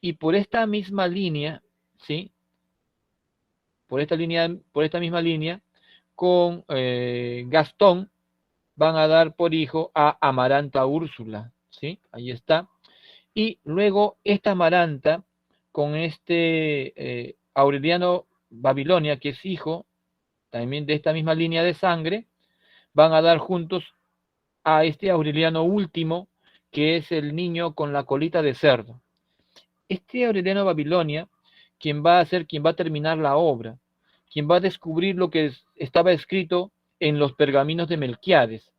Y por esta misma línea, ¿sí? Por esta misma línea, con Gastón, van a dar por hijo a Amaranta Úrsula, ¿sí? Ahí está. Y luego esta Amaranta, con Aureliano Babilonia, que es hijo también de esta misma línea de sangre, van a dar juntos a este Aureliano último, que es el niño con la colita de cerdo. Este Aureliano Babilonia, quien va a terminar la obra, quien va a descubrir lo que estaba escrito en los pergaminos de Melquiades.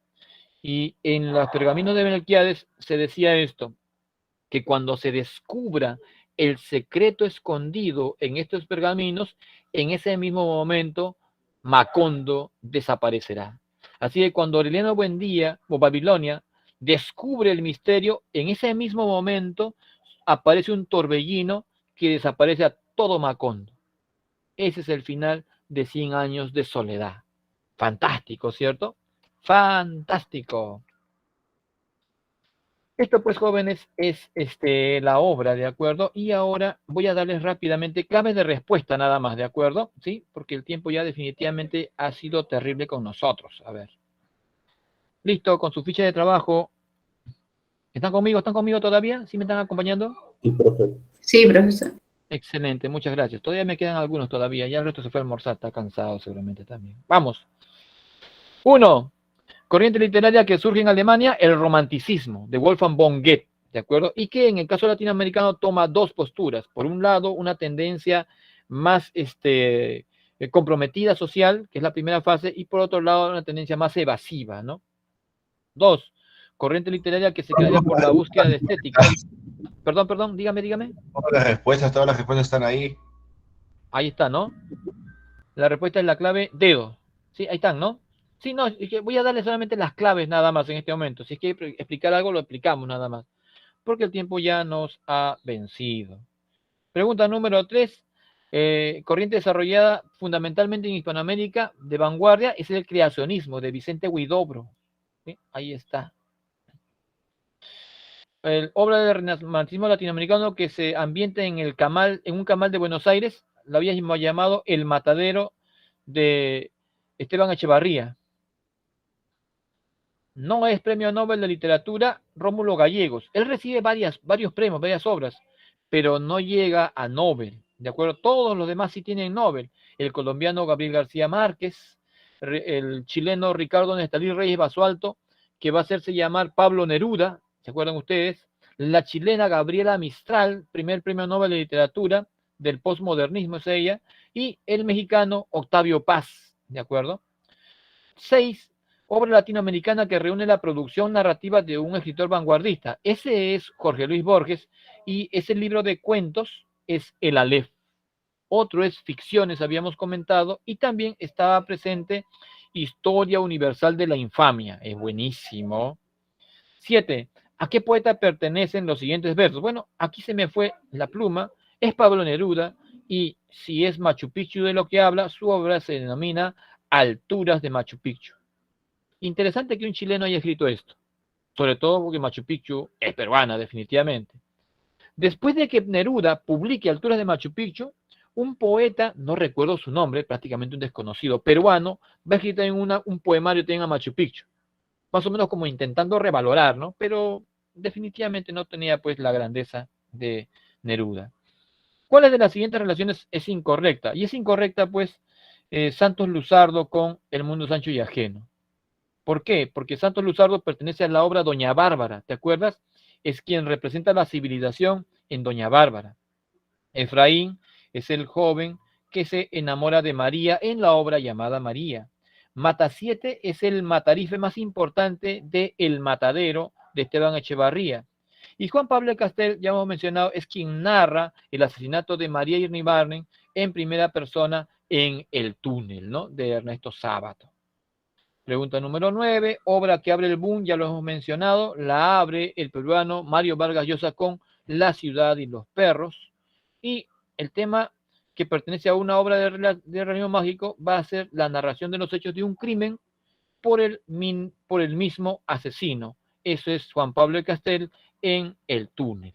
Y en los pergaminos de Melquiades se decía esto, que cuando se descubra el secreto escondido en estos pergaminos, en ese mismo momento Macondo desaparecerá. Así que cuando Aureliano Buendía o Babilonia descubre el misterio, en ese mismo momento aparece un torbellino que desaparece a todo Macondo. Ese es el final de 100 años de soledad. Fantástico, ¿cierto? Fantástico. Esto, pues, jóvenes, es la obra, ¿de acuerdo? Y ahora voy a darles rápidamente claves de respuesta nada más, ¿de acuerdo? ¿Sí? Porque el tiempo ya definitivamente ha sido terrible con nosotros. A ver. Listo, con su ficha de trabajo. ¿Están conmigo? ¿Están conmigo todavía? ¿Sí me están acompañando? Sí, profe. Sí, profesor. Excelente, muchas gracias. Todavía me quedan algunos todavía. Ya el resto se fue a almorzar, está cansado seguramente también. Vamos. 1. Corriente literaria que surge en Alemania, el romanticismo, de Wolfgang von Goethe, ¿de acuerdo? Y que en el caso latinoamericano toma dos posturas. Por un lado, una tendencia más comprometida social, que es la primera fase, y por otro lado, una tendencia más evasiva, ¿no? 2. Corriente literaria que se caracteriza por la búsqueda de estética. Perdón, dígame. Todas las respuestas están ahí. Ahí está, ¿no? La respuesta es la clave dedo. Sí, ahí están, ¿no? Sí, no, voy a darle solamente las claves nada más en este momento. Si es que explicar algo, lo explicamos nada más. Porque el tiempo ya nos ha vencido. Pregunta número 3. Corriente desarrollada fundamentalmente en Hispanoamérica de vanguardia es el creacionismo de Vicente Huidobro. ¿Sí? Ahí está. Obra del romanticismo latinoamericano que se ambienta en un camal de Buenos Aires, lo había llamado El Matadero de Esteban Echevarría. No es premio Nobel de Literatura Rómulo Gallegos. Él recibe varios premios, varias obras, pero no llega a Nobel. ¿De acuerdo? Todos los demás sí tienen Nobel. El colombiano Gabriel García Márquez, el chileno Ricardo Nestalí Reyes Basualto, que va a hacerse llamar Pablo Neruda, ¿se acuerdan ustedes? La chilena Gabriela Mistral, primer premio Nobel de Literatura del postmodernismo es ella, y el mexicano Octavio Paz, ¿de acuerdo? 6. Obra latinoamericana que reúne la producción narrativa de un escritor vanguardista. Ese es Jorge Luis Borges, y ese libro de cuentos es El Aleph. Otro es Ficciones, habíamos comentado, y también estaba presente Historia Universal de la Infamia. Es buenísimo. 7. ¿A qué poeta pertenecen los siguientes versos? Bueno, aquí se me fue la pluma. Es Pablo Neruda, y si es Machu Picchu de lo que habla, su obra se denomina Alturas de Machu Picchu. Interesante que un chileno haya escrito esto, sobre todo porque Machu Picchu es peruana, definitivamente. Después de que Neruda publique Alturas de Machu Picchu, un poeta, no recuerdo su nombre, prácticamente un desconocido, peruano, va a escribir también un poemario también a Machu Picchu, más o menos como intentando revalorar, ¿no? Pero definitivamente no tenía pues la grandeza de Neruda. ¿Cuál de las siguientes relaciones es incorrecta? Y es incorrecta pues Santos Luzardo con El mundo Sancho y ajeno. ¿Por qué? Porque Santos Luzardo pertenece a la obra Doña Bárbara, ¿te acuerdas? Es quien representa la civilización en Doña Bárbara. Efraín es el joven que se enamora de María en la obra llamada María. Matasiete es el matarife más importante de El Matadero de Esteban Echevarría. Y Juan Pablo Castel, ya hemos mencionado, es quien narra el asesinato de María Irnibarnen en primera persona en El túnel, ¿no? De Ernesto Sábato. Pregunta número 9, obra que abre el boom, ya lo hemos mencionado, la abre el peruano Mario Vargas Llosa con La ciudad y los perros. Y el tema que pertenece a una obra de realismo mágico va a ser la narración de los hechos de un crimen por el mismo asesino. Eso es Juan Pablo de Castel en El túnel.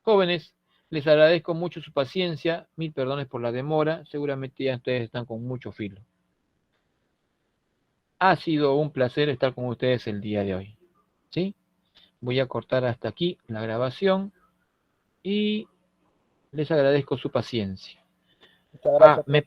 Jóvenes, les agradezco mucho su paciencia, mil perdones por la demora, seguramente ya ustedes están con mucho filo. Ha sido un placer estar con ustedes el día de hoy. ¿Sí? Voy a cortar hasta aquí la grabación y les agradezco su paciencia. Muchas gracias. Me